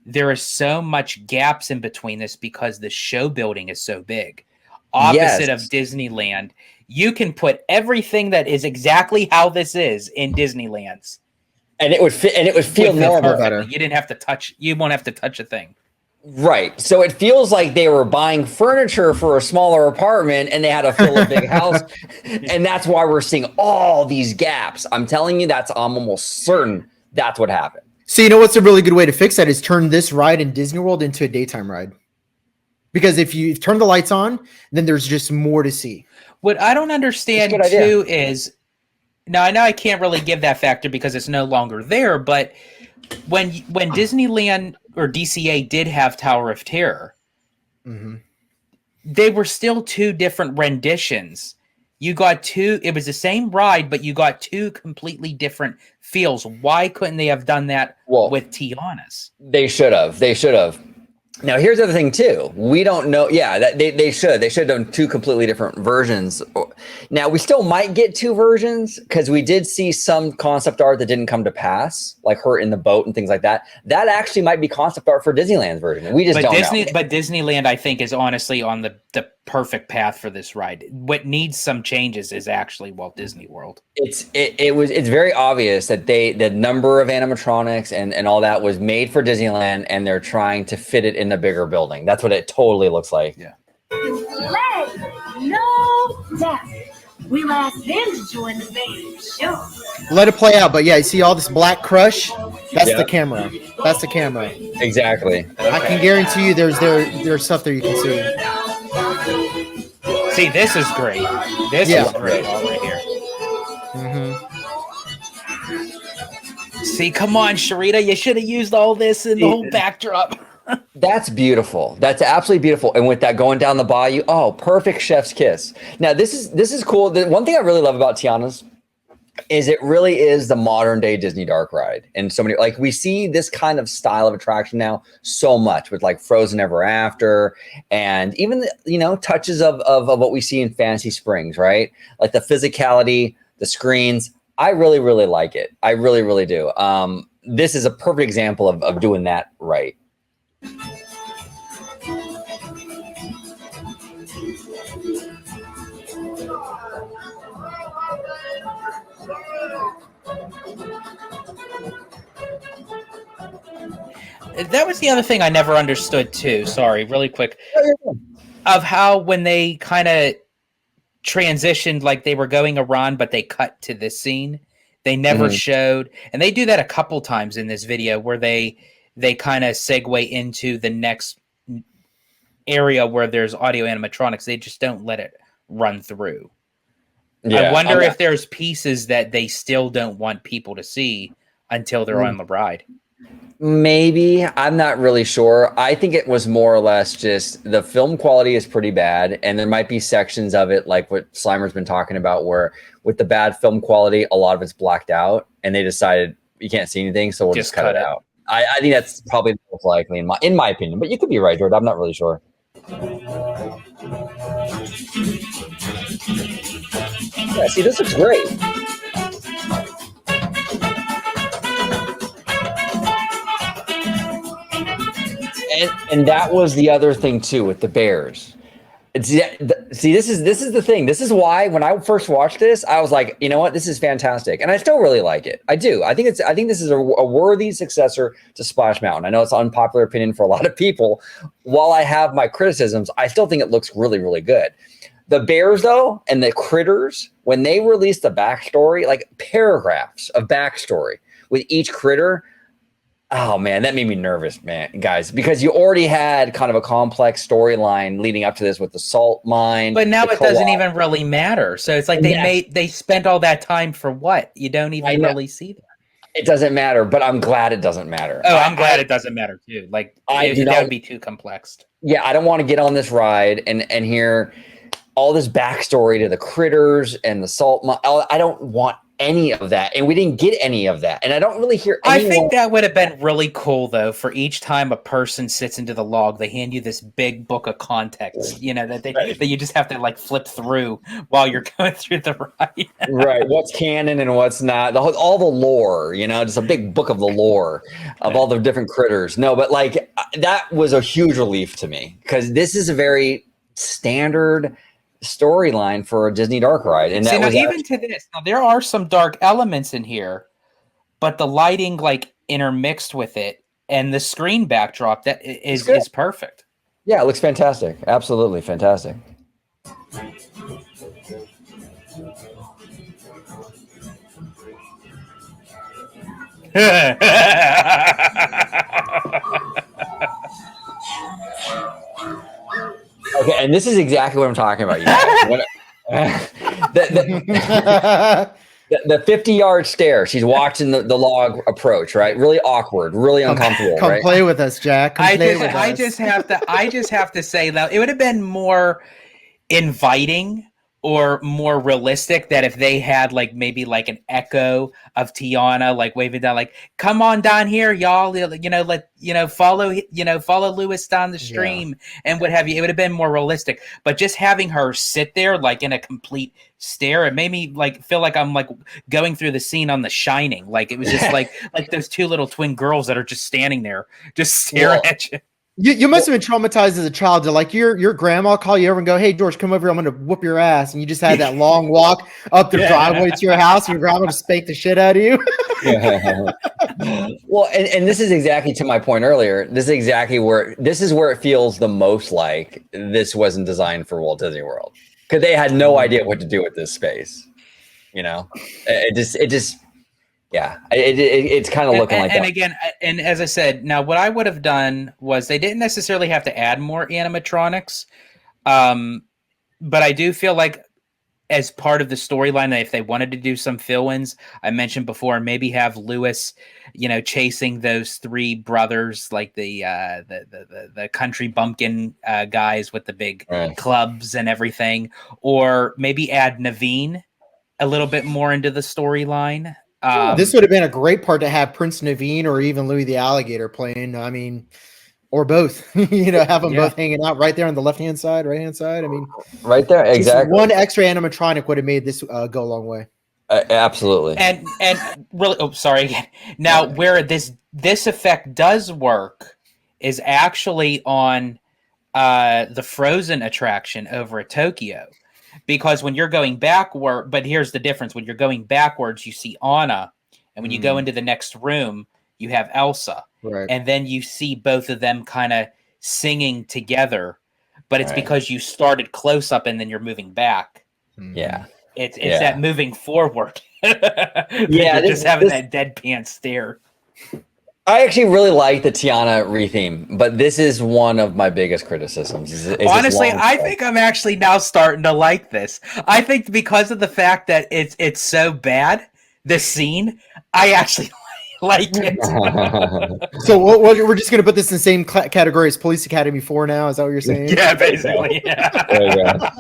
there is so much gaps in between this because the show building is so big. Opposite of Disneyland, you can put everything that is exactly how this is in Disneyland's, and it would fit, and it would feel normal. Better. You didn't have to touch. You won't have to touch a thing. Right. So it feels like they were buying furniture for a smaller apartment and they had to fill a big house. And that's why we're seeing all these gaps. I'm telling you, I'm almost certain that's what happened. So you know what's a really good way to fix that is turn this ride in Disney World into a daytime ride. Because if you turn the lights on, then there's just more to see. What I don't understand too is, now I know I can't really give that factor because it's no longer there, but when Disneyland or DCA did have Tower of Terror, they were still two different renditions. You got two, it was the same ride, but you got two completely different feels. Why couldn't they have done that with Tiana's? They should have. Now, here's the other thing, too. We don't know. Yeah, that they should. They should have done two completely different versions. Now, we still might get two versions because we did see some concept art that didn't come to pass, like her in the boat and things like that. That actually might be concept art for Disneyland's version. And we just don't know. But Disneyland, I think, is honestly on the perfect path for this ride. What needs some changes is actually Walt Disney World. It's very obvious that the number of animatronics and all that was made for Disneyland, and they're trying to fit it in a bigger building. That's what it totally looks like. Yeah. No doubt. We'll ask them to join the band. Sure. Let it play out, but yeah, you see all this black crush? That's the camera. That's the camera. Exactly. I can guarantee you there's stuff there you can see. See, this is great. This is great all right here. See, come on, Sharita, you should have used all this in the whole backdrop. That's beautiful. That's absolutely beautiful. And with that going down the bayou, perfect chef's kiss. Now, this is cool. The one thing I really love about Tiana's is it really is the modern day Disney dark ride. And so many, like, we see this kind of style of attraction now so much with like Frozen Ever After and even touches of what we see in Fantasy Springs, right? Like the physicality, the screens. I really, really like it. I really, really do. This is a perfect example of doing that right. That was the other thing I never understood too. Sorry, really quick. Of how when they kind of transitioned, like they were going around, but they cut to this scene. They never showed, and they do that a couple times in this video where they kind of segue into the next area where there's audio animatronics. They just don't let it run through. Yeah, I wonder if there's pieces that they still don't want people to see until they're on the ride. Maybe. I'm not really sure. I think it was more or less just the film quality is pretty bad. And there might be sections of it, like what Slimer's been talking about, where with the bad film quality, a lot of it's blacked out. And they decided you can't see anything, so we'll just cut it out. I think that's probably the most likely in my opinion. But you could be right, Jordan. I'm not really sure. Yeah, see, this looks great. And that was the other thing too with the bears. See, this is the thing. This is why when I first watched this, I was like, you know what, this is fantastic, and I still really like it. I do. I think this is a worthy successor to Splash Mountain. I know it's an unpopular opinion for a lot of people. While I have my criticisms, I still think it looks really, really good. The bears, though, and the critters, when they released the backstory, like paragraphs of backstory with each critter. Oh man, that made me nervous, man, guys, because you already had kind of a complex storyline leading up to this with the salt mine. But now it doesn't even really matter. So it's like they spent all that time for what? You don't even really see that. It doesn't matter, but I'm glad it doesn't matter. Oh, I'm glad it doesn't matter too. Like that would be too complex. Yeah, I don't want to get on this ride and hear all this backstory to the critters and the salt mine. I don't want any of that, and we didn't get any of that, and I don't really hear anyone. I think that would have been really cool though. For each time a person sits into the log, they hand you this big book of context, you know, that you just have to like flip through while you're going through the ride. Right, what's canon and what's not, all the lore, you know, just a big book of the lore of all the different critters. No, but like that was a huge relief to me, because this is a very standard storyline for a Disney dark ride, and even to this, now there are some dark elements in here, but the lighting like intermixed with it and the screen backdrop that is perfect. Yeah, it looks fantastic. Absolutely fantastic. Okay, and this is exactly what I'm talking about, you guys. The 50-yard stare. She's watching the log approach, right? Really awkward, really uncomfortable. Come play with us, Jack. I just have to say that it would have been more inviting or more realistic that if they had like maybe like an echo of Tiana like waving down, like, come on down here, y'all, follow Lewis down the stream and what have you. It would have been more realistic. But just having her sit there like in a complete stare, it made me like feel like I'm like going through the scene on The Shining. Like it was just like those two little twin girls that are just standing there, just staring at you. You must have been traumatized as a child to like your grandma call you over and go, "Hey George, come over here, I'm gonna whoop your ass," and you just had that long walk up the driveway to your house and your grandma just spanked the shit out of you. Well, and this is exactly to my point earlier. This is where it feels the most like this wasn't designed for Walt Disney World, because they had no idea what to do with this space. You know, it's kind of looking like that. And again, and as I said, now what I would have done was they didn't necessarily have to add more animatronics, but I do feel like as part of the storyline, that if they wanted to do some fill-ins, I mentioned before, maybe have Lewis, chasing those three brothers, like the country bumpkin guys with the big clubs and everything, or maybe add Naveen a little bit more into the storyline. This would have been a great part to have Prince Naveen or even Louis the Alligator playing. I mean, or both. Have them both hanging out right there on the left-hand side, right-hand side. I mean, right there, exactly. One extra animatronic would have made this go a long way. Absolutely. And really, sorry again. Now, where this effect does work is actually on the Frozen attraction over at Tokyo. Because when you're going backward, but here's the difference. When you're going backwards, you see Anna. And when you go into the next room, you have Elsa. Right. And then you see both of them kind of singing together. But it's because you started close up and then you're moving back. Yeah. It's that moving forward. Yeah. Just having that deadpan stare. I actually really like the Tiana retheme, but this is one of my biggest criticisms. Honestly, I think I'm actually now starting to like this. I think because of the fact that it's so bad, this scene, I actually like it. So we're just going to put this in the same category as Police Academy 4 now? Is that what you're saying? Yeah, basically. Yeah. There you go.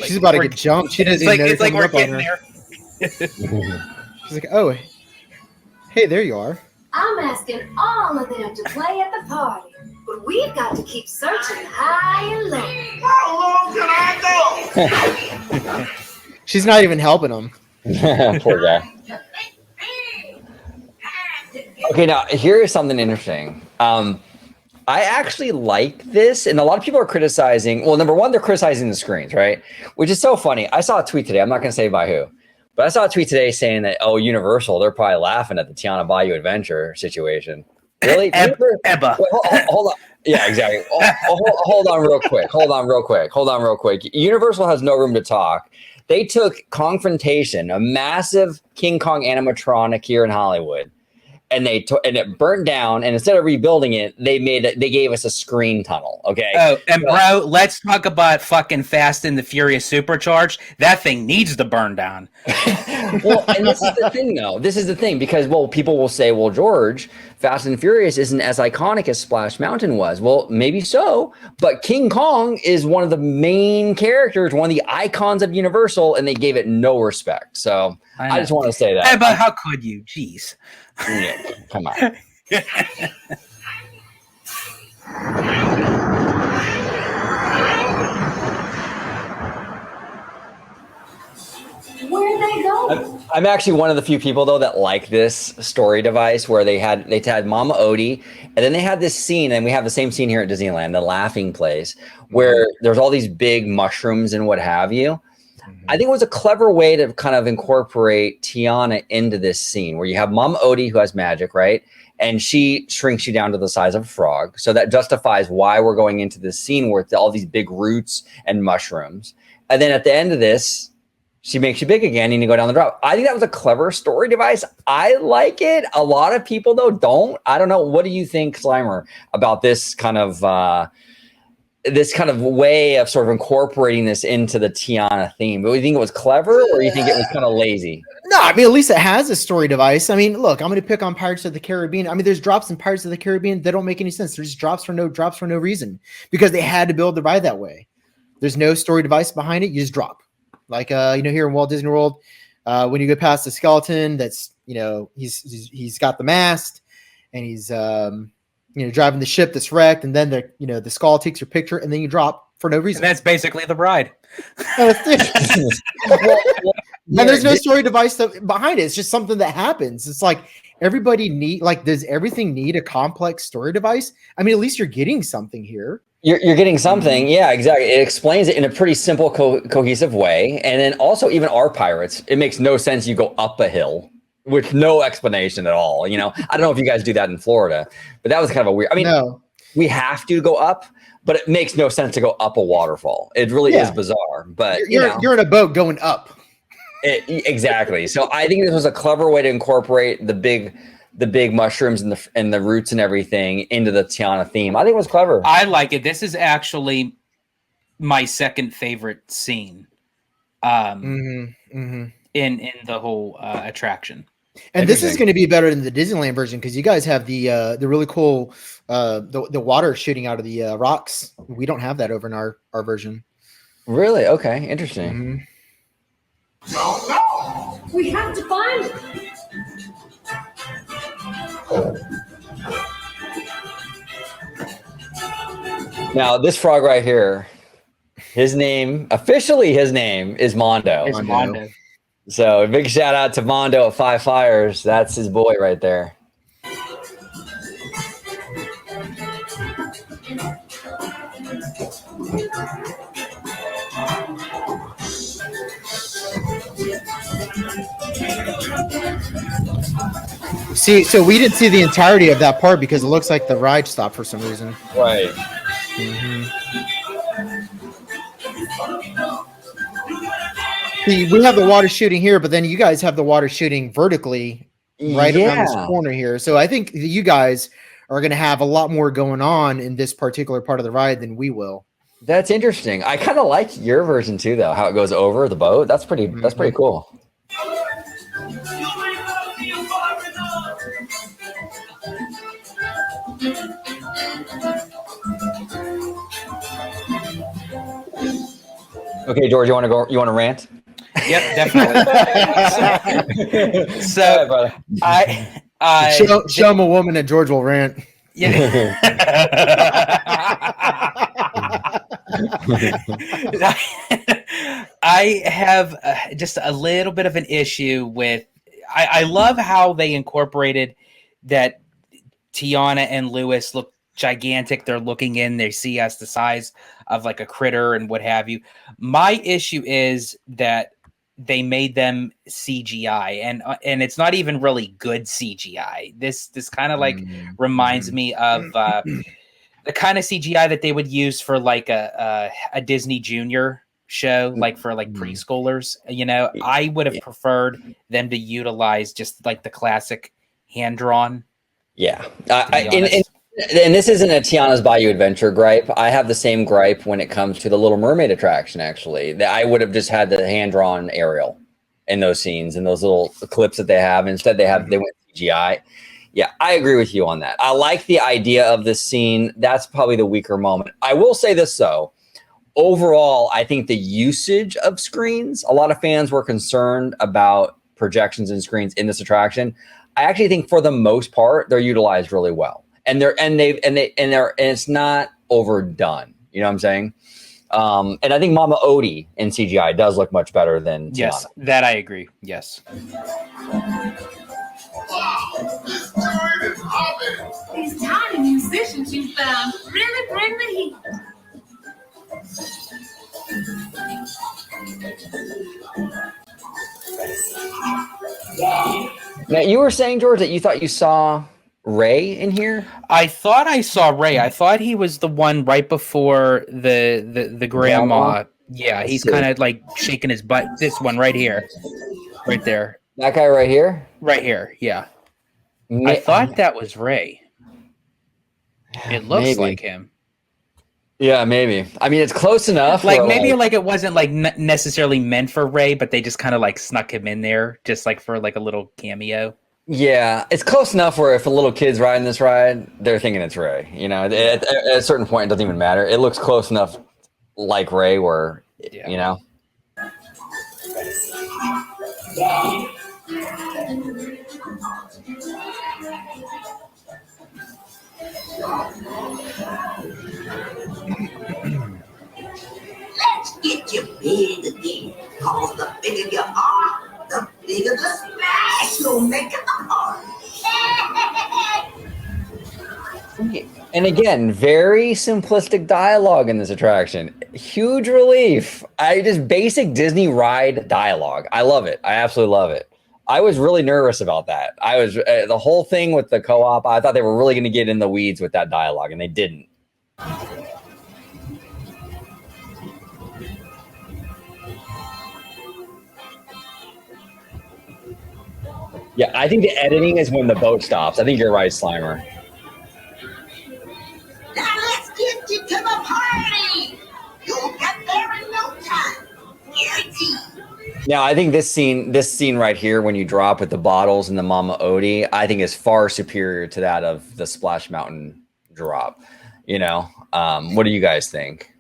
She's about to get jumped. She doesn't even know it's like we're up on getting her. there. She's like, "Oh, hey, there you are." I'm asking all of them to play at the party, but we've got to keep searching high and low. How low can I go? She's not even helping him. Poor guy. Okay, now here is something interesting. I actually like this, and a lot of people are criticizing. Well, number one, they're criticizing the screens, right? Which is so funny. I saw a tweet today. I'm not going to say by who, but I saw a tweet today saying that, oh, Universal, they're probably laughing at the Tiana Bayou adventure situation. Really? Ebba. Wait, hold on. Yeah, exactly. Hold on real quick. Hold on real quick. Universal has no room to talk. They took Confrontation, a massive King Kong animatronic here in Hollywood, and it burnt down. And instead of rebuilding it, they gave us a screen tunnel. Okay. Oh, and bro, let's talk about fucking Fast and the Furious Supercharged. That thing needs to burn down. Well, and this is the thing, though. This is the thing because, well, people will say, well, George, Fast and Furious isn't as iconic as Splash Mountain was. Well, maybe so, but King Kong is one of the main characters, one of the icons of Universal, and they gave it no respect. So I just want to say that. Hey, but how could you? Jeez. Yeah, come on. Where they go? I'm actually one of the few people though that like this story device where they had Mama Odie, and then they had this scene, and we have the same scene here at Disneyland, the laughing place, where there's all these big mushrooms and what have you. I think it was a clever way to kind of incorporate Tiana into this scene where you have Mama Odie who has magic, right? And she shrinks you down to the size of a frog. So that justifies why we're going into this scene where it's all these big roots and mushrooms. And then at the end of this, she makes you big again and you go down the drop. I think that was a clever story device. I like it. A lot of people, though, don't. I don't know. What do you think, Slimer, about this kind of way of sort of incorporating this into the Tiana theme? Do you think it was clever or do you think it was kind of lazy? No, I mean, at least it has a story device. I mean, look, I'm going to pick on Pirates of the Caribbean. I mean, there's drops in Pirates of the Caribbean that don't make any sense. There's drops for no reason because they had to build the ride that way. There's no story device behind it. You just drop. Like, here in Walt Disney World, when you go past the skeleton, that's, he's got the mast and he's, driving the ship that's wrecked. And then the skull takes your picture and then you drop for no reason. And that's basically the ride. And there's no story device behind it. It's just something that happens. It's like everybody does everything need a complex story device? I mean, at least you're getting something here. You're getting something. Yeah, exactly. It explains it in a pretty simple, cohesive way. And then also even our pirates, it makes no sense you go up a hill with no explanation at all. I don't know if you guys do that in Florida, but that was kind of a weird. I mean, we have to go up, but it makes no sense to go up a waterfall. It really is bizarre. But you're in a boat going up. Exactly. So I think this was a clever way to incorporate the big mushrooms and the roots and everything into the Tiana theme. I think it was clever. I like it. This is actually my second favorite scene in the whole attraction. And this is going to be better than the Disneyland version because you guys have the really cool the water shooting out of the rocks. We don't have that over in our version. Really? Okay. Interesting. No! We have to find it. Now, this frog right here, officially his name is Mondo. It's Mondo. So a big shout out to Mondo at Five Fires. That's his boy right there. See, so we didn't see the entirety of that part because it looks like the ride stopped for some reason. Right. See, we have the water shooting here, but then you guys have the water shooting vertically right around this corner here. So I think you guys are going to have a lot more going on in this particular part of the ride than we will. That's interesting. I kind of like your version too, though. How it goes over the boat. That's pretty. That's pretty cool. Okay, George, you want to go? You want to rant? Yep, definitely. So I show him a woman and George will rant. Yeah. I have just a little bit of an issue with. I love how they incorporated that Tiana and Lewis look gigantic. They're looking in, they see us the size of like a critter and what have you. My issue is that they made them CGI, and it's not even really good CGI. This kind of like reminds me of the kind of CGI that they would use for like a Disney Junior show, like for like preschoolers. You know, I would have preferred them to utilize just like the classic hand drawn. Yeah. And this isn't a Tiana's Bayou Adventure gripe. I have the same gripe when it comes to the Little Mermaid attraction, actually. That I would have just had the hand-drawn Ariel in those scenes and those little clips that they have. Instead, they went CGI. Yeah, I agree with you on that. I like the idea of this scene. That's probably the weaker moment. I will say this, though. Overall, I think the usage of screens, a lot of fans were concerned about projections and screens in this attraction. I actually think for the most part, they're utilized really well. And it's not overdone. You know what I'm saying? And I think Mama Odie in CGI does look much better than Tiana. Yes, that I agree. Yes. Wow, this joint is hopping. These tiny musicians you found really bring the heat. Now, you were saying, George, that you thought you saw Ray in here? I thought I saw Ray. I thought he was the one right before the grandma. Yeah, he's kind of like shaking his butt. This one right here. Right there. That guy right here? Right here, yeah. I thought that was Ray. It looks like him. Yeah, maybe. I mean, it's close enough. Like maybe like it wasn't like necessarily meant for Ray, but they just kind of like snuck him in there just like for like a little cameo. Yeah, it's close enough where if a little kid's riding this ride, they're thinking it's Ray. You know, at a certain point, it doesn't even matter. It looks close enough like Ray where, you know. Let's get you big again. Cause the bigger you are, the bigger the splash you'll make in the party. And again, very simplistic dialogue in this attraction. Huge relief. Just basic Disney ride dialogue. I love it. I absolutely love it. I was really nervous about that. I was the whole thing with the co-op. I thought they were really going to get in the weeds with that dialogue, and they didn't. Yeah, I think the editing is when the boat stops. I think you're right, Slimer. Now let's get you to the party. You'll get there in no time. Guaranteed. Now, I think this scene right here, when you drop with the bottles and the Mama Odie, I think is far superior to that of the Splash Mountain drop. You know, what do you guys think?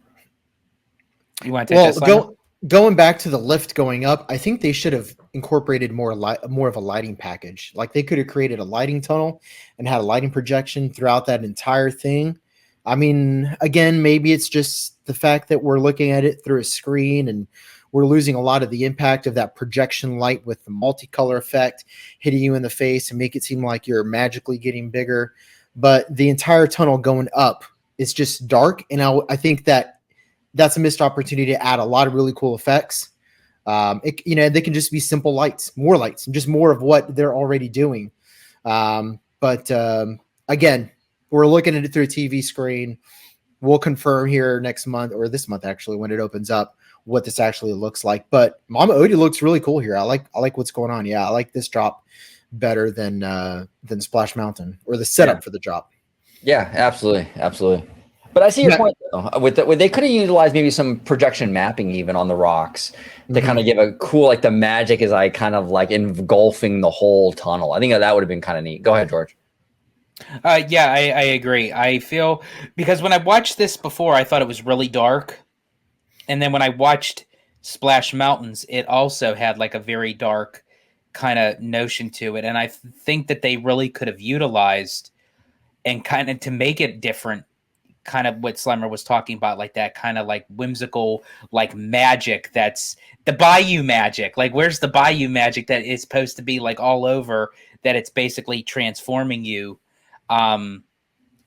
You want to take this? Going back to the lift going up, I think they should have incorporated more of a lighting package. Like they could have created a lighting tunnel and had a lighting projection throughout that entire thing. I mean, again, maybe it's just the fact that we're looking at it through a screen and we're losing a lot of the impact of that projection light with the multicolor effect hitting you in the face and make it seem like you're magically getting bigger. But the entire tunnel going up is just dark. And I think that's a missed opportunity to add a lot of really cool effects. They can just be simple lights, more lights, and just more of what they're already doing. But again, we're looking at it through a TV screen. We'll confirm here next month, or this month actually, when it opens up, what this actually looks like. But Mama Odie looks really cool here. I like what's going on. Yeah, I like this drop better than Splash Mountain, or the setup for the drop. Yeah, absolutely. But I see your point, though. They could have utilized maybe some projection mapping even on the rocks to kind of give a cool, like the magic is like kind of like engulfing the whole tunnel. I think that would have been kind of neat. Go ahead, George. Yeah, I agree. I feel, because when I watched this before, I thought it was really dark. And then when I watched Splash Mountains, it also had like a very dark kind of notion to it. And I think that they really could have utilized and kind of to make it different, kind of what Slimer was talking about, like that kind of like whimsical, like magic. That's the Bayou magic. Like, where's the Bayou magic that is supposed to be like all over, that it's basically transforming you?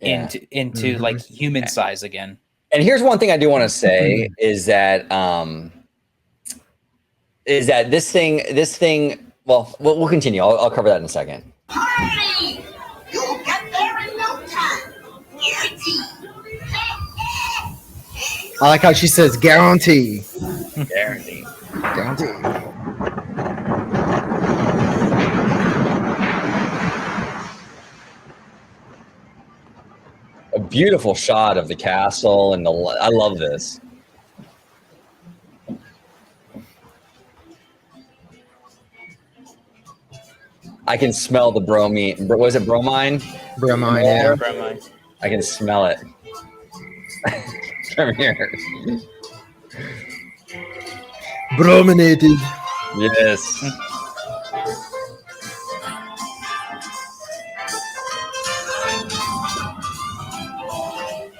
into like human size again. And here's one thing I do want to say is that this thing. Well, we'll continue. I'll cover that in a second. Hurry! You'll get there in no time. Guarantee. I like how she says guarantee. Guarantee. Guarantee. A beautiful shot of the castle and I love this. I can smell the bromine. Was it bromine? Bromine, yeah. Bromine. I can smell it from here. Brominated. Yes.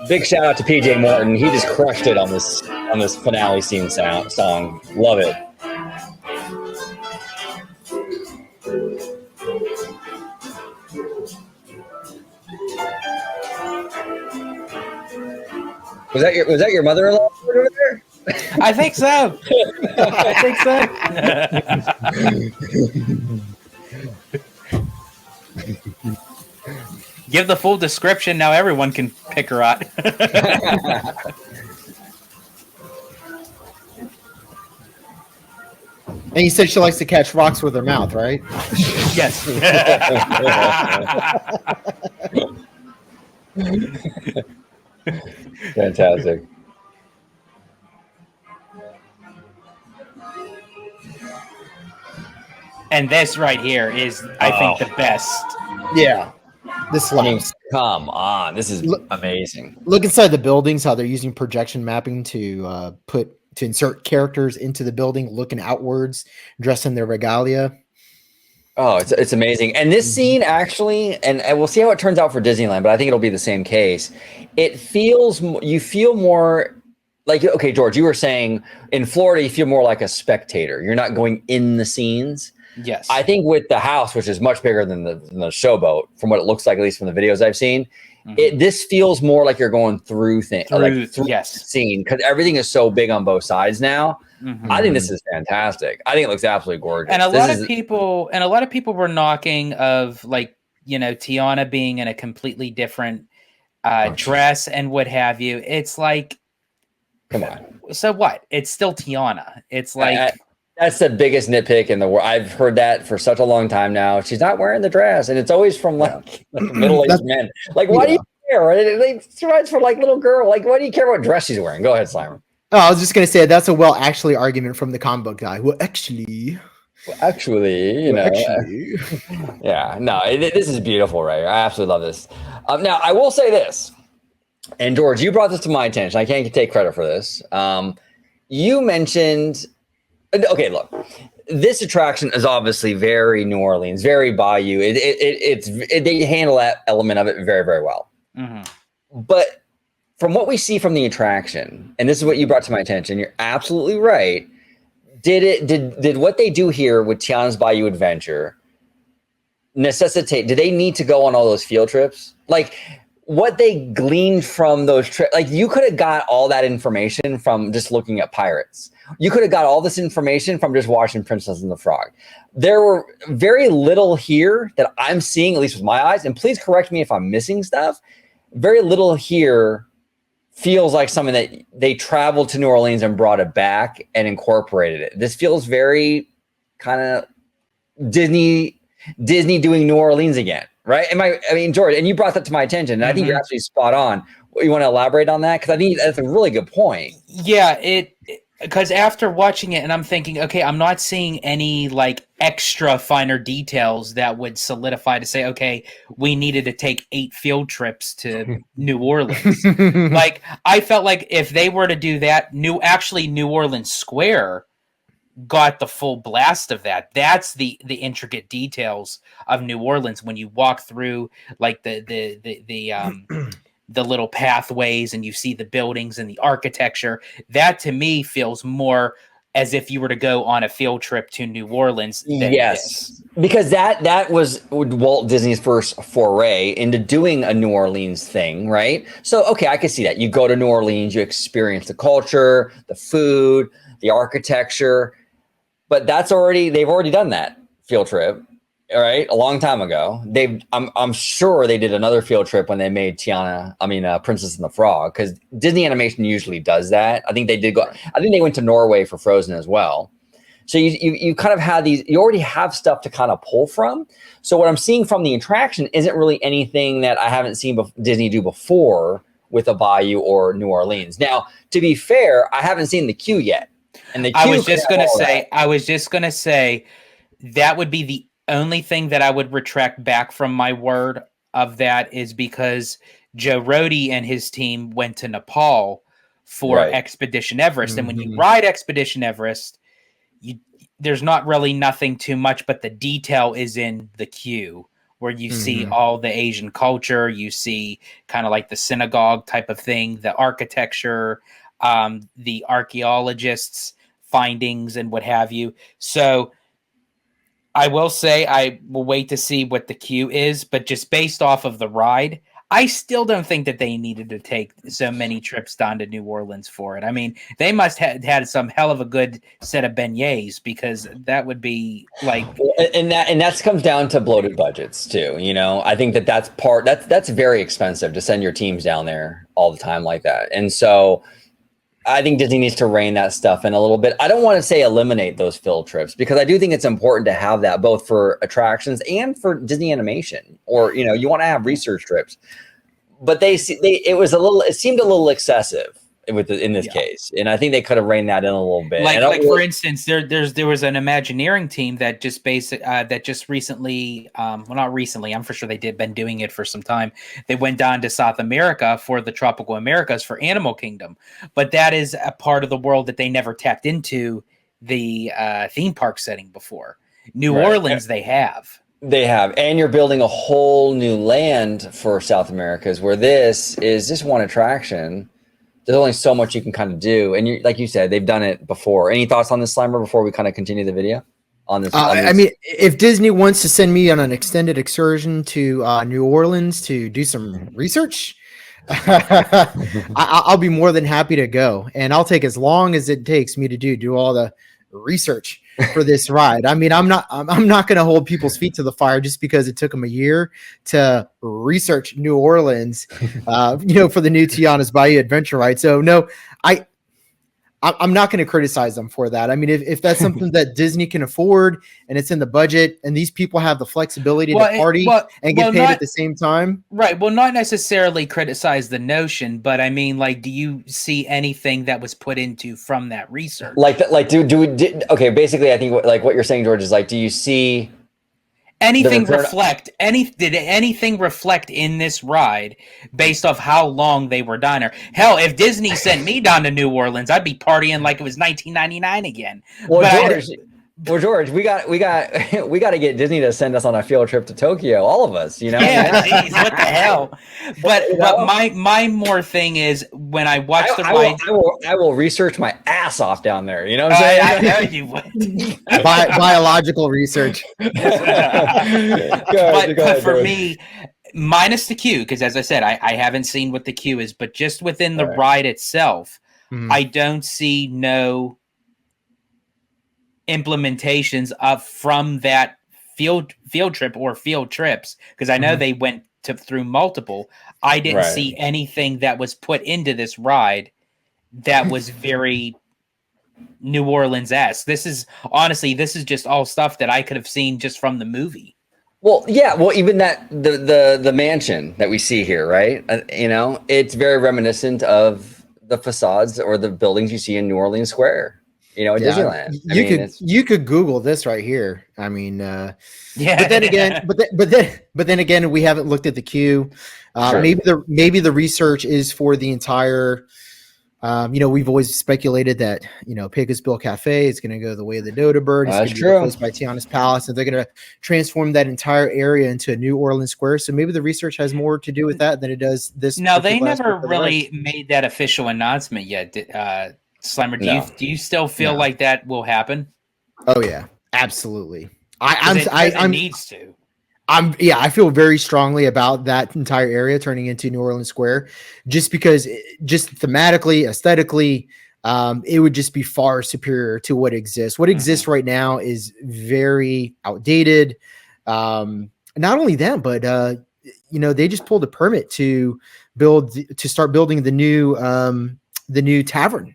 Big shout out to PJ Morton. He just crushed it on this finale scene song. Love it. Was that your mother-in-law over there? I think so. I think so. Give the full description. Now everyone can pick her out. And you said she likes to catch rocks with her mouth, right? Yes. Fantastic. And this right here is, I think, the best. Yeah. This I mean, slaps. come on. This is amazing. Look inside the buildings, how they're using projection mapping to insert characters into the building, looking outwards, dressed in their regalia. Oh, it's amazing. And this scene actually, and we'll see how it turns out for Disneyland, but I think it'll be the same case. You feel more like, okay, George, you were saying in Florida, you feel more like a spectator. You're not going in the scenes. Yes. I think with the house, which is much bigger than the showboat, from what it looks like, at least from the videos I've seen, this feels more like you're going through things, through the scene, because everything is so big on both sides now. I think this is fantastic. I think it looks absolutely gorgeous. And a lot of people were knocking of, like, you know, Tiana being in a completely different dress and what have you. It's like, come on. So what? It's still Tiana. It's like that's the biggest nitpick in the world. I've heard that for such a long time now. She's not wearing the dress, and it's always from like middle-aged men. Like, why do you care? It's for like little girl. Like, why do you care what dress she's wearing? Go ahead, Slimer. Oh, I was just gonna say that's a actually argument from the comic book guy. Well, actually, you know, yeah, no, this is beautiful, right? I absolutely love this. Now, I will say this, and George, you brought this to my attention. I can't take credit for this. You mentioned. Okay, look, this attraction is obviously very New Orleans, very Bayou. They handle that element of it very, very well. But from what we see from the attraction, and this is what you brought to my attention, you're absolutely right. Did what they do here with Tiana's Bayou Adventure necessitate? Did they need to go on all those field trips? Like, what they gleaned from those trips, like, you could have got all that information from just looking at pirates. You could have got all this information from just watching Princess and the Frog. There were very little here that I'm seeing, at least with my eyes, and please correct me if I'm missing stuff. Very little here feels like something that they traveled to New Orleans and brought it back and incorporated it. This feels very kind of Disney doing New Orleans again, right? I mean, George, and you brought that to my attention, and I think you're actually spot on. You want to elaborate on that? Because I think that's a really good point. Yeah, because after watching it, and I'm thinking, okay, I'm not seeing any like extra finer details that would solidify to say, okay, we needed to take 8 field trips to New Orleans. Like, I felt like if they were to do that, New Orleans Square got the full blast of that. That's the intricate details of New Orleans when you walk through like the little pathways and you see the buildings and the architecture. That to me feels more as if you were to go on a field trip to New Orleans. Than Yes, this. because that was Walt Disney's first foray into doing a New Orleans thing, right? So, okay, I can see that. You go to New Orleans, you experience the culture, the food, the architecture, but they've already done that field trip, all right, a long time ago. I'm sure they did another field trip when they made Princess and the Frog, because Disney Animation usually does that. I think they did go. I think they went to Norway for Frozen as well. So you kind of have these. You already have stuff to kind of pull from. So what I'm seeing from the attraction isn't really anything that I haven't seen Disney do before with a Bayou or New Orleans. Now, to be fair, I haven't seen the queue yet. And I was just gonna say that would be the only thing that I would retract back from my word of that, is because Joe Rohde and his team went to Nepal for Expedition Everest. And when you ride Expedition Everest, there's not really nothing too much, but the detail is in the queue, where you see all the Asian culture, you see kind of like the synagogue type of thing, the architecture, the archaeologists' findings and what have you. So I will say I will wait to see what the queue is, but just based off of the ride, I still don't think that they needed to take so many trips down to New Orleans for it. I mean, they must have had some hell of a good set of beignets, because that would be like, and that comes down to bloated budgets too. You know, I think that's very expensive to send your teams down there all the time like that. And so I think Disney needs to rein that stuff in a little bit. I don't want to say eliminate those field trips, because I do think it's important to have that both for attractions and for Disney Animation, or, you know, you want to have research trips. But it seemed a little excessive in this case, and I think they could have reined that in a little bit. Like for instance, there was an Imagineering team that just recently, well, not recently, I'm for sure been doing it for some time. They went down to South America for the Tropical Americas for Animal Kingdom, but that is a part of the world that they never tapped into the theme park setting before. New Orleans, they have. They have, and you're building a whole new land for South Americas, where this is just one attraction. There's only so much you can kind of do, and like you said, they've done it before. Any thoughts on this, Slimer, before we kind of continue the video on this? I mean, if Disney wants to send me on an extended excursion to New Orleans to do some research, I'll be more than happy to go, and I'll take as long as it takes me to do all the research for this ride. I mean, I'm not going to hold people's feet to the fire just because it took them a year to research New Orleans, for the new Tiana's Bayou adventure ride. So no, I'm not going to criticize them for that. I mean, if that's something that Disney can afford and it's in the budget, and these people have the flexibility to party and get paid at the same time. Right. Well, not necessarily criticize the notion, but I mean, like, do you see anything that was put into from that research? Okay, basically, I think what you're saying, George, is like, do you see anything did anything reflect in this ride based off how long they were down there? Hell, if Disney sent me down to New Orleans, I'd be partying like it was 1999 again. George, we got to get Disney to send us on a field trip to Tokyo, all of us, you know? Yeah, geez, what the hell? But my more thing is, when I watch the ride, I will research my ass off down there. You know what I'm saying? I know you would. Biological research. But for me, minus the queue, because as I said, I haven't seen what the queue is, but just within the ride itself, I don't see no implementations from that field trip or field trips, because I know they went through multiple. I didn't see anything that was put into this ride that was very New Orleans-esque. This is just all stuff that I could have seen just from the movie. Well, yeah. Well, even that the mansion that we see here, right? It's very reminiscent of the facades or the buildings you see in New Orleans Square. At Disneyland. You could Google this right here. I mean, But then again, we haven't looked at the queue. Sure. Maybe the research is for the entire. We've always speculated that Pecosville Cafe is going to go the way of the Dodo Bird. It's going to be replaced by Tiana's Palace, and they're going to transform that entire area into a New Orleans Square. So maybe the research has more to do with that than it does this. No, they never really made that official announcement yet. Slimer, No. do you still feel No. like that will happen? Oh yeah, absolutely. 'Cause it I'm needs to. I feel very strongly about that entire area turning into New Orleans Square, just because, just thematically, aesthetically, it would just be far superior to what exists. What exists right now is very outdated. Not only that, but they just pulled a permit to start building the new tavern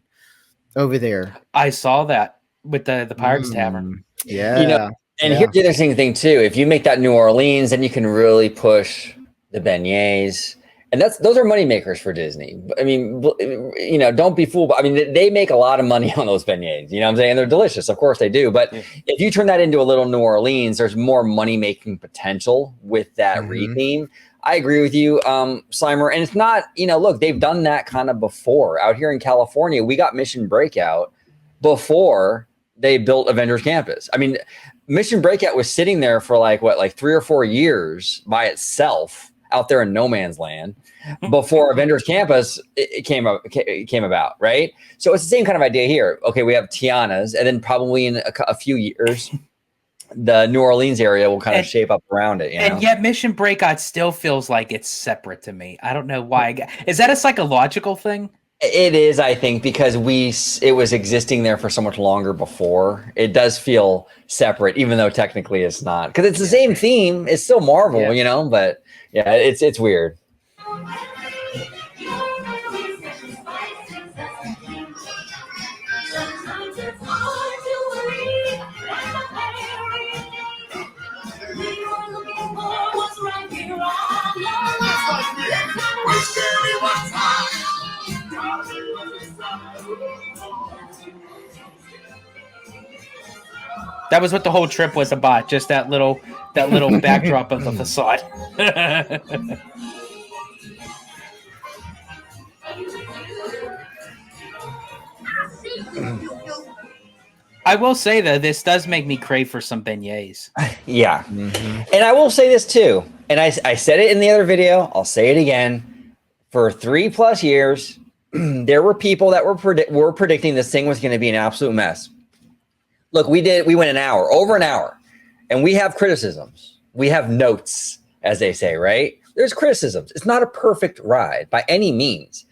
over there. I saw that with the Pirates Tavern. Yeah. You know, and here's the interesting thing too. If you make that New Orleans, then you can really push the beignets, and those are money makers for Disney. I mean, don't be fooled. I mean, they make a lot of money on those beignets. You know what I'm saying? And they're delicious, of course they do. But if you turn that into a little New Orleans, there's more money making potential with that retheme. I agree with you, Slimer. And it's not, look, they've done that kind of before. Out here in California, we got Mission Breakout before they built Avengers Campus. I mean, Mission Breakout was sitting there for like 3 or 4 years by itself out there in no man's land before Avengers Campus it came about, right? So it's the same kind of idea here. Okay, we have Tiana's, and then probably in a few years, the New Orleans area will kind of shape up around it. And yet Mission Breakout still feels like it's separate to me. I don't know why. Is that a psychological thing? It is, I think, because it was existing there for so much longer before. It does feel separate, even though technically it's not. Because it's the same theme. It's still Marvel, but yeah, it's weird. That was what the whole trip was about, just that little backdrop of the facade. I will say, though, this does make me crave for some beignets. Yeah. And I will say this, too. And I said it in the other video. I'll say it again. For 3+ years, there were people that were predicting this thing was going to be an absolute mess. Look, we went over an hour, and we have criticisms. We have notes, as they say, right? There's criticisms. It's not a perfect ride by any means,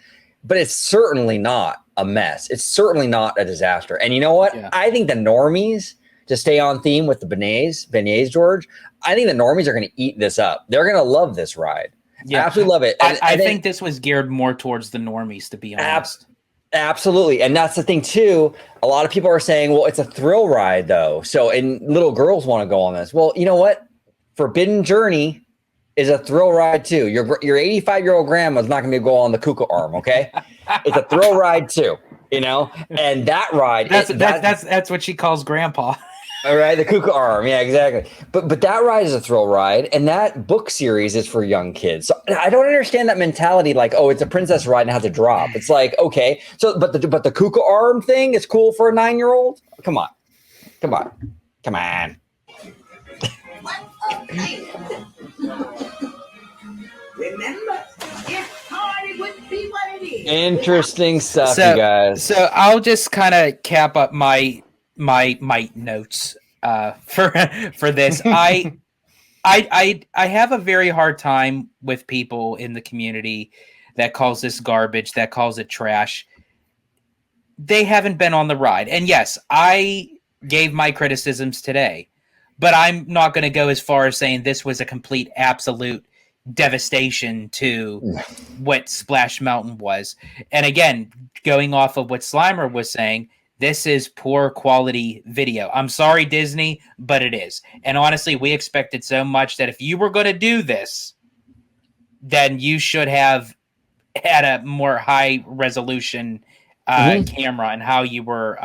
but it's certainly not a mess. It's certainly not a disaster. And you know what? Yeah. I think the normies, to stay on theme with the beignets, George, I think the normies are going to eat this up. They're going to love this ride. Yeah. I absolutely love it. I think this was geared more towards the normies, to be honest. Absolutely. And that's the thing too. A lot of people are saying, well, it's a thrill ride though. So, and little girls want to go on this. Well, you know what? Forbidden Journey is a thrill ride too. Your 85-year-old grandma's not going to go on the Kuka arm. Okay. It's a thrill ride too, and that ride. That's what she calls grandpa. All right. The Kuka arm. Yeah, exactly. But that ride is a thrill ride. And that book series is for young kids. So I don't understand that mentality. Like, oh, it's a princess ride and has to drop. It's like, okay. So, but the Kuka arm thing is cool for a 9-year-old. Come on. Remember, it's hard with people it is. Interesting stuff, you guys. So I'll just kind of cap up my notes for this. I have a very hard time with people in the community that calls this garbage, that calls it trash. They haven't been on the ride. And yes, I gave my criticisms today, but I'm not going to go as far as saying this was a complete absolute devastation to what Splash Mountain was. And again, going off of what Slimer was saying, this is poor quality video. I'm sorry, Disney, but it is. And honestly, we expected so much that if you were going to do this, then you should have had a more high resolution camera and how you were.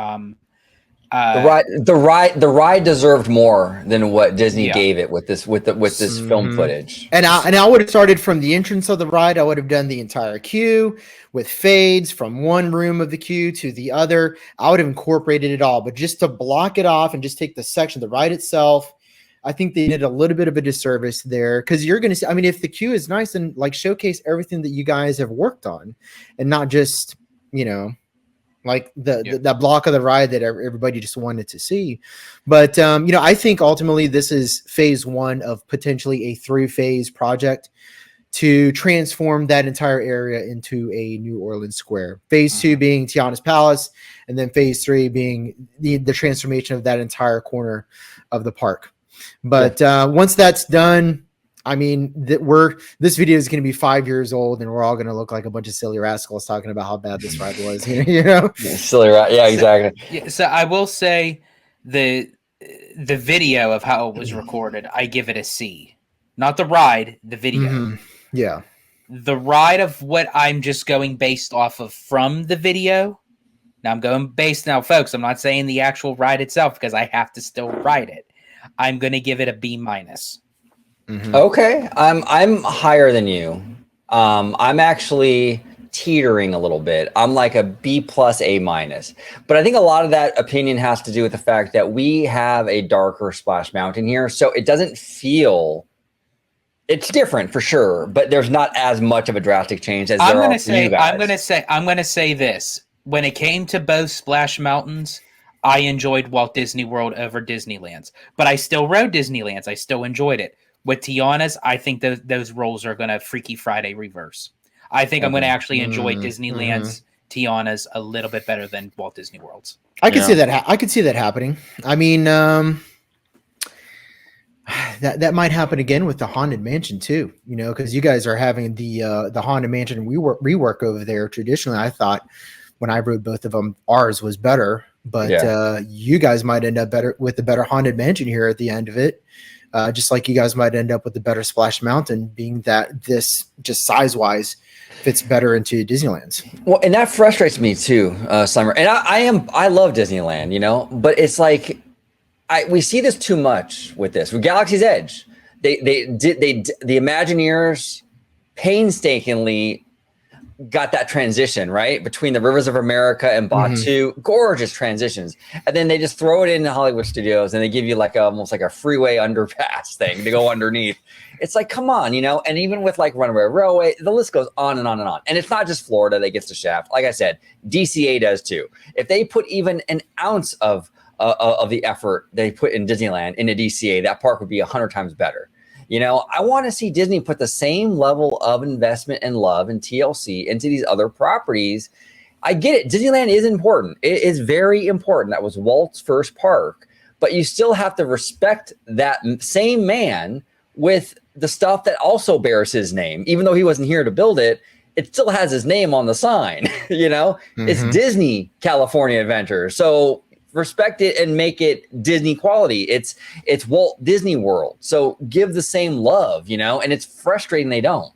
The ride deserved more than what Disney gave it with this film footage. And I would have started from the entrance of the ride. I would have done the entire queue with fades from one room of the queue to the other. I would have incorporated it all, but just to block it off and just take the section, the ride itself, I think they did a little bit of a disservice there, because you're going to see, I mean, if the queue is nice, and like showcase everything that you guys have worked on and not just, like that block of the ride that everybody just wanted to see. But I think ultimately this is phase 1 of potentially a 3-phase project to transform that entire area into a New Orleans square. Phase 2 being Tiana's Palace, and then phase 3 being the transformation of that entire corner of the park. But once that's done, I mean, this video is going to be 5 years old, and we're all going to look like a bunch of silly rascals talking about how bad this ride was. Silly ride. Yeah, exactly. So I will say the video of how it was recorded, I give it a C. Not the ride, the video. Mm-hmm. Yeah. The ride of what I'm just going based off of from the video. Now I'm going based now, folks. I'm not saying the actual ride itself because I have to still ride it. I'm going to give it a B-. Mm-hmm. Okay, I'm higher than you. I'm actually teetering a little bit. I'm like a B+, A-. But I think a lot of that opinion has to do with the fact that we have a darker Splash Mountain here, so it doesn't feel. It's different for sure, but there's not as much of a drastic change as there are for you guys. I'm going to say this. When it came to both Splash Mountains, I enjoyed Walt Disney World over Disneyland's, but I still rode Disneyland's. I still enjoyed it. With Tiana's, I think those roles are going to Freaky Friday reverse. I think I'm going to actually enjoy Disneyland's Tiana's a little bit better than Walt Disney World's. I could see that. I could see that happening. I mean, that might happen again with the Haunted Mansion too. Because you guys are having the Haunted Mansion rework over there. Traditionally, I thought when I rode both of them, ours was better. But you guys might end up better with the better Haunted Mansion here at the end of it. Just like you guys might end up with the better Splash Mountain, being that this just size-wise fits better into Disneyland's. Well, and that frustrates me too, Slimer. And I love Disneyland, but it's like we see this too much with this. With Galaxy's Edge, the Imagineers painstakingly got that transition right between the Rivers of America and Batu, gorgeous transitions, and then they just throw it into Hollywood Studios and they give you like almost like a freeway underpass thing to go underneath. It's like, come on, and even with like Runaway Railway, the list goes on and on and on. And it's not just Florida that gets the shaft. Like I said, DCA does too. If they put even an ounce of the effort they put in Disneyland into DCA, that park would be 100 times better. I want to see Disney put the same level of investment and love and TLC into these other properties. I get it. Disneyland is important. It is very important. That was Walt's first park, but you still have to respect that same man with the stuff that also bears his name. Even though he wasn't here to build it, it still has his name on the sign. It's Disney California Adventure. So respect it and make it Disney quality. It's Walt Disney World. So give the same love, and it's frustrating they don't.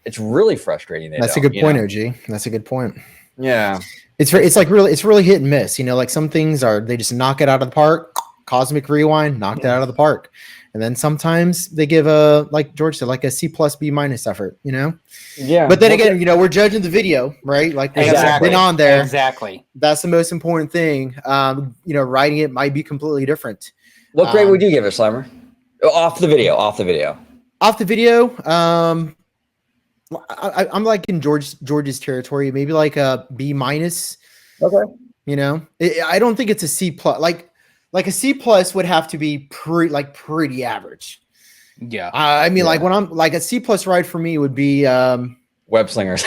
It's really frustrating they don't. That's a good point, OG. That's a good point. Yeah. It's really hit and miss. Like some things they just knock it out of the park, cosmic rewind, knocked it out of the park. And then sometimes they give like George said, like a C+ B- effort, Yeah. But then again, we're judging the video, right? Like we have been on there. Exactly. That's the most important thing. Writing it might be completely different. What grade would you give it, Slimer? Off the video. Off the video. I'm like in George's territory, maybe like a B-. Okay. I don't think it's a C+. Like a C+ would have to be pretty average. Yeah. Like when I'm like a C+ ride for me would be Web Slingers.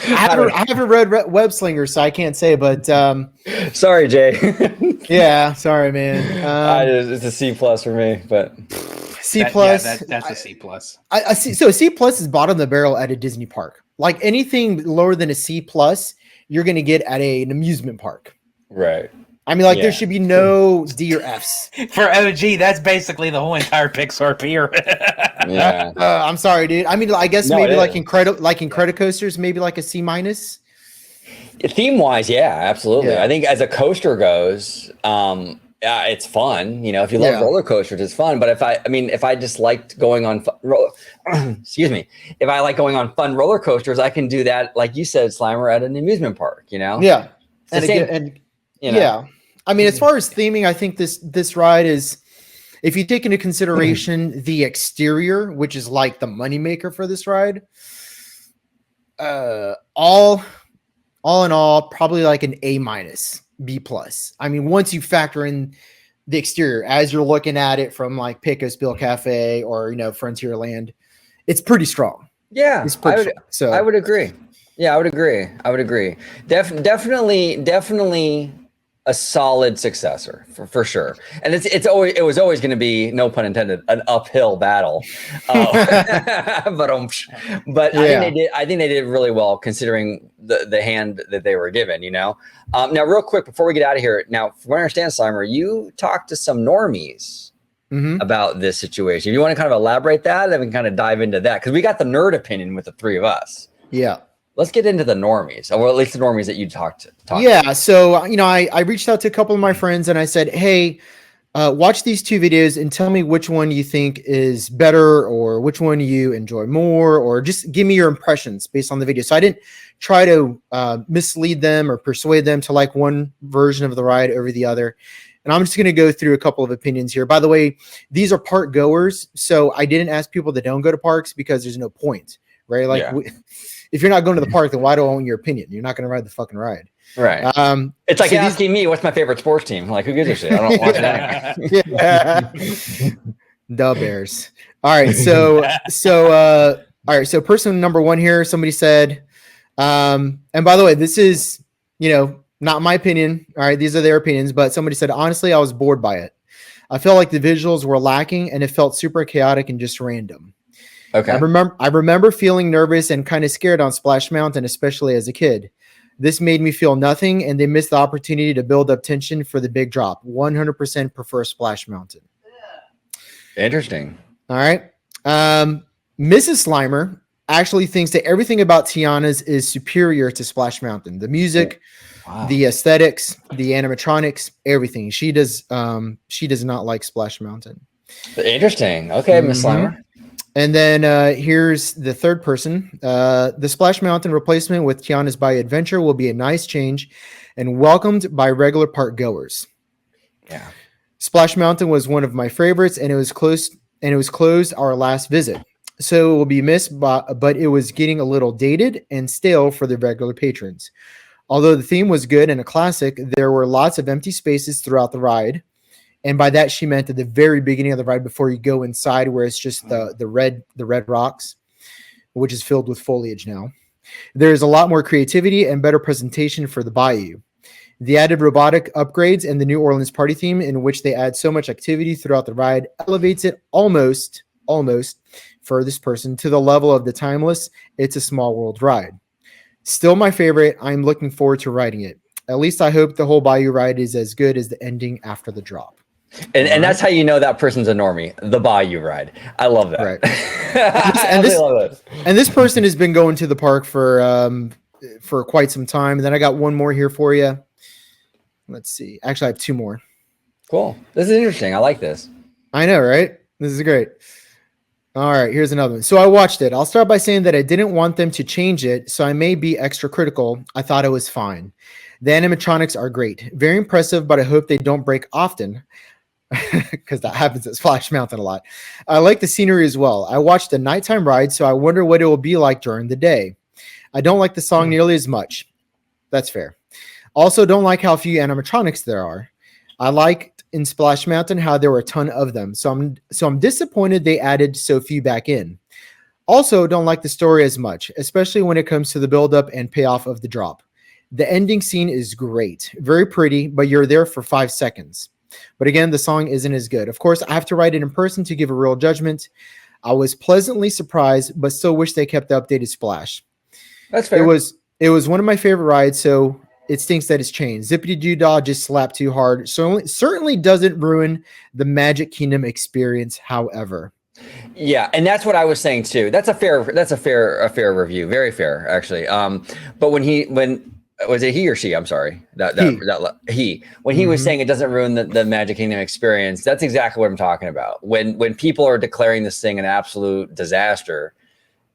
I haven't read Web Slingers, so I can't say, but sorry, Jay. Yeah, sorry, man. It's a C+ for me, but C+. That's a C+. So a C+ is bottom of the barrel at a Disney park. Like anything lower than a C+, you're going to get at an amusement park. Right. There should be no D or Fs. For OG, that's basically the whole entire Pixar pier. Yeah. I'm sorry, dude. I guess maybe like Incredicoasters, maybe like a C-. Theme wise, yeah, absolutely. Yeah. I think as a coaster goes, it's fun. If you love roller coasters, it's fun. But if I just liked going on, excuse me, if I like going on fun roller coasters, I can do that, like you said, Slimer, at an amusement park. Yeah. Yeah. As far as theming, I think this ride is, if you take into consideration the exterior, which is like the moneymaker for this ride, all all in all, probably like an A minus, B plus. I mean, once you factor in the exterior as you're looking at it from like Pecos Bill Cafe or Frontierland, it's pretty strong. Yeah, It's pretty strong. So I would agree. Yeah, I would agree. Definitely a solid successor for sure. And it was always going to be, no pun intended, an uphill battle. But Yeah. I think they did really well considering the hand that they were given. Now, real quick before we get out of here. Now, from what I understand, Slimer, you talked to some normies about this situation. If you want to kind of elaborate that, then we can kind of dive into that because we got the nerd opinion with the three of us. Yeah. Let's get into the normies, or at least the normies that you talked to. Yeah. So, I reached out to a couple of my friends and I said, hey, watch these two videos and tell me which one you think is better or which one you enjoy more, or just give me your impressions based on the video. So I didn't try to mislead them or persuade them to like one version of the ride over the other. And I'm just going to go through a couple of opinions here. By the way, these are park goers. So I didn't ask people that don't go to parks because there's no point, right? Like if you're not going to the park, then why do I want your opinion? You're not going to ride the fucking ride. Right. It's like asking me what's my favorite sports team. Like, who gives a shit? I don't watch it. Yeah. The Bears. All right. So person number one here, somebody said, and by the way, this is, not my opinion. All right. These are their opinions, but somebody said, honestly, I was bored by it. I felt like the visuals were lacking and it felt super chaotic and just random. Okay. I remember feeling nervous and kind of scared on Splash Mountain, especially as a kid. This made me feel nothing, and they missed the opportunity to build up tension for the big drop. 100% prefer Splash Mountain. Interesting. All right. Mrs. Slimer actually thinks that everything about Tiana's is superior to Splash Mountain. The music, the aesthetics, the animatronics, everything. She does not like Splash Mountain. Interesting. Okay, Miss Slimer. And then here's the third person. The Splash Mountain replacement with Tiana's Bayou Adventure will be a nice change and welcomed by regular park goers. Yeah. Splash Mountain was one of my favorites, and it was closed our last visit. So it will be missed, but it was getting a little dated and stale for the regular patrons. Although the theme was good and a classic, there were lots of empty spaces throughout the ride. And by that, she meant at the very beginning of the ride before you go inside, where it's just the red rocks, which is filled with foliage now. There's a lot more creativity and better presentation for the Bayou. The added robotic upgrades and the New Orleans party theme, in which they add so much activity throughout the ride, elevates it almost for this person to the level of the timeless It's a Small World ride. Still my favorite. I'm looking forward to riding it. At least I hope the whole Bayou ride is as good as the ending after the drop. And that's how you know that person's a normie. The Bayou ride. I love that. Right. And this person has been going to the park for quite some time. And then I got one more here for you. Let's see. Actually, I have two more. Cool. This is interesting. I like this. I know, right? This is great. All right, here's another one. So I watched it. I'll start by saying that I didn't want them to change it, so I may be extra critical. I thought it was fine. The animatronics are great. Very impressive, but I hope they don't break often, because that happens at Splash Mountain a lot. I like the scenery as well. I watched the nighttime ride, so I wonder what it will be like during the day. I don't like the song nearly as much. That's fair. Also, don't like how few animatronics there are. I liked in Splash Mountain how there were a ton of them, so I'm disappointed they added so few back in. Also, don't like the story as much, especially when it comes to the build-up and payoff of the drop. The ending scene is great, very pretty, but you're there for 5 seconds. But again, the song isn't as good. Of course, I have to ride it in person to give a real judgment. I was pleasantly surprised, but still wish they kept the updated splash. That's fair. It was one of my favorite rides, so it stinks that it's changed. Zippity Doo Dah just slapped too hard. Certainly doesn't ruin the Magic Kingdom experience, however. Yeah, and that's what I was saying too. That's a fair review. Very fair, actually. But when was it he or she? I'm sorry. When he was saying it doesn't ruin the Magic Kingdom experience, that's exactly what I'm talking about. When people are declaring this thing an absolute disaster,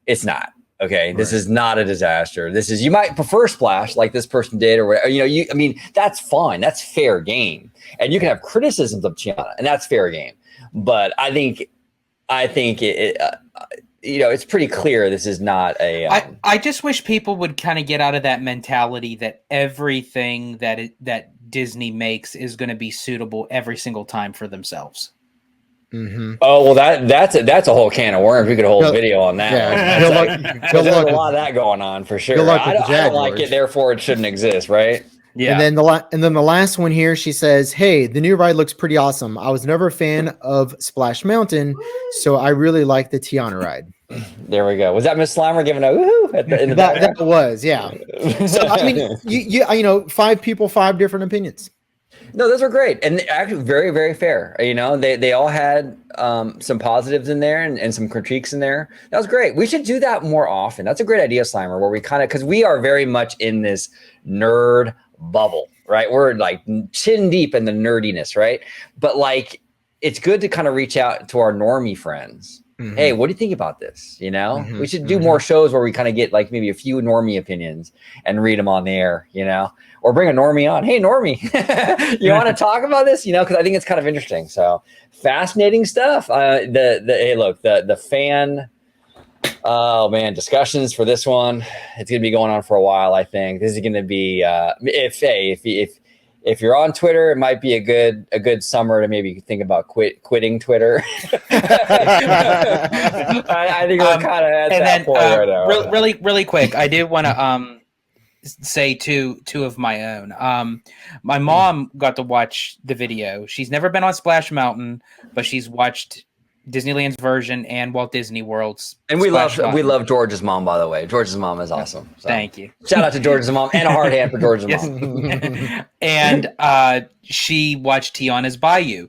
it's not. Okay, this is not a disaster. This is, you might prefer Splash like this person did, or I mean, that's fine. That's fair game, and you can have criticisms of Tiana, and that's fair game. But I think it's pretty clear this is not a. I just wish people would kind of get out of that mentality that everything that Disney makes is going to be suitable every single time for themselves. Mm-hmm. Oh well, that's a whole can of worms. We could hold a video on that. Yeah. There's a lot of that going on for sure. I don't like it, therefore it shouldn't exist, right? Yeah. And then the last one here, she says, "Hey, the new ride looks pretty awesome. I was never a fan of Splash Mountain, so I really like the Tiana ride." There we go. Was that Miss Slimer giving a woohoo in the that was, yeah. So I mean, you 5 people, 5 different opinions. No, those are great and actually very, very fair. They all had some positives in there and some critiques in there. That was great. We should do that more often. That's a great idea, Slimer, where we because we are very much in this nerd bubble, right? We're like chin deep in the nerdiness, right? But like, it's good to kind of reach out to our normie friends. Mm-hmm. Hey, what do you think about this? Mm-hmm. We should do more shows where we kind of get like maybe a few normie opinions and read them on the air, or bring a normie on. Hey, normie, you want to talk about this? Because I think it's kind of interesting. So fascinating stuff. Hey, look, the fan. Oh man, discussions for this one. It's gonna be going on for a while. I think this is gonna be if you're on Twitter, it might be a good summer to maybe think about quitting Twitter. I think we're kind of at that point right now. Really quick, I did want to say two of my own. My mom got to watch the video. She's never been on Splash Mountain, but she's watched Disneyland's version and Walt Disney World's. And we love George's mom, by the way. George's mom is awesome. So. Thank you. Shout out to George's mom and a hard hand for George's mom. And she watched Tiana's Bayou.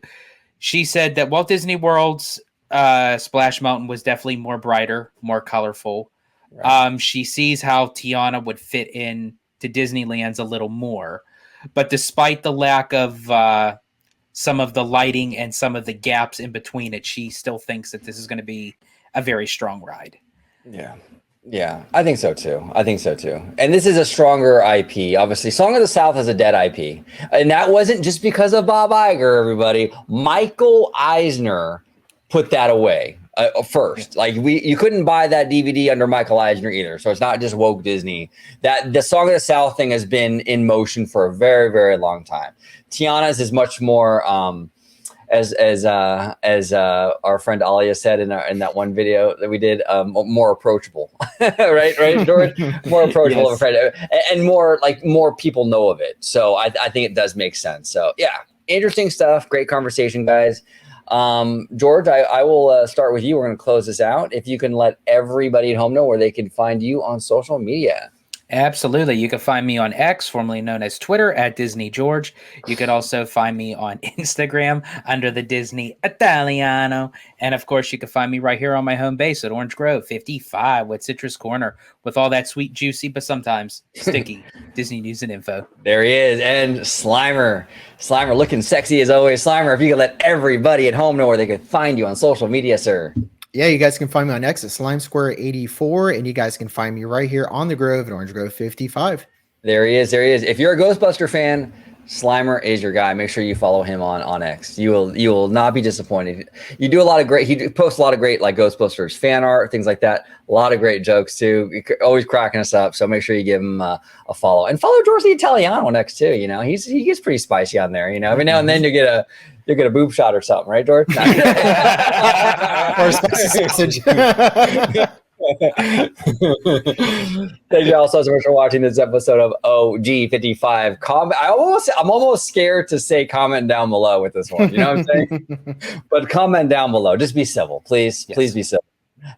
She said that Walt Disney World's Splash Mountain was definitely more brighter, more colorful. Right. She sees how Tiana would fit in to Disneyland's a little more. But despite the lack of some of the lighting and some of the gaps in between it, she still thinks that this is going to be a very strong ride. Yeah, I think so too. And this is a stronger IP. Obviously, Song of the South is a dead IP. And that wasn't just because of Bob Iger, everybody. Michael Eisner put that away first. Like you couldn't buy that DVD under Michael Eisner either. So it's not just woke Disney. That the Song of the South thing has been in motion for a very, very long time. Tiana's is much more, as our friend Alia said in that one video that we did, more approachable, right, George? More approachable, yes. Of a friend, and more people know of it. So I think it does make sense. So yeah, interesting stuff. Great conversation, guys. George, I will start with you. We're going to close this out. If you can let everybody at home know where they can find you on social media. Absolutely. You can find me on X, formerly known as Twitter, at Disney George. You could also find me on Instagram under the Disney Italiano. And of course, you can find me right here on my home base at Orange Grove 55 with Citrus Corner with all that sweet, juicy, but sometimes sticky Disney news and info. There he is. And Slimer looking sexy as always. Slimer, if you could let everybody at home know where they could find you on social media, sir. Yeah, you guys can find me on X at SlimeSquare84, and you guys can find me right here on the Grove at Orange Grove 55. There he is. If you're a Ghostbuster fan, Slimer is your guy. Make sure you follow him on X. You will not be disappointed. He posts a lot of great like Ghostbusters fan art, things like that. A lot of great jokes too. Always cracking us up. So make sure you give him a follow and follow George the Italiano on X too. He gets pretty spicy on there. Every now and then you get a boob shot or something, right, George? Or a spicy sausage. Thank you all so much for watching this episode of OG55. I'm almost scared to say comment down below with this one. You know what I'm saying? But comment down below. Just be civil, please. Yes. Please be civil.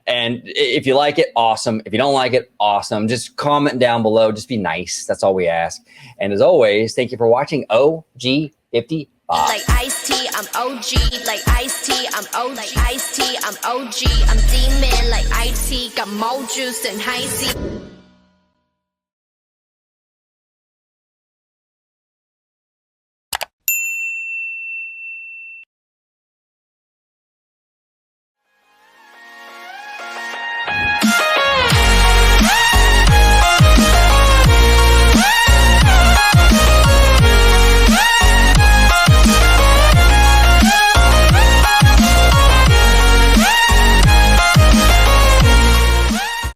And if you like it, awesome. If you don't like it, awesome. Just comment down below. Just be nice. That's all we ask. And as always, thank you for watching OG55. Like Ice-T, I'm OG. Like Ice-T, I'm OG. Like Ice-T, I'm OG. I'm demon like IT. Got more juice than High C.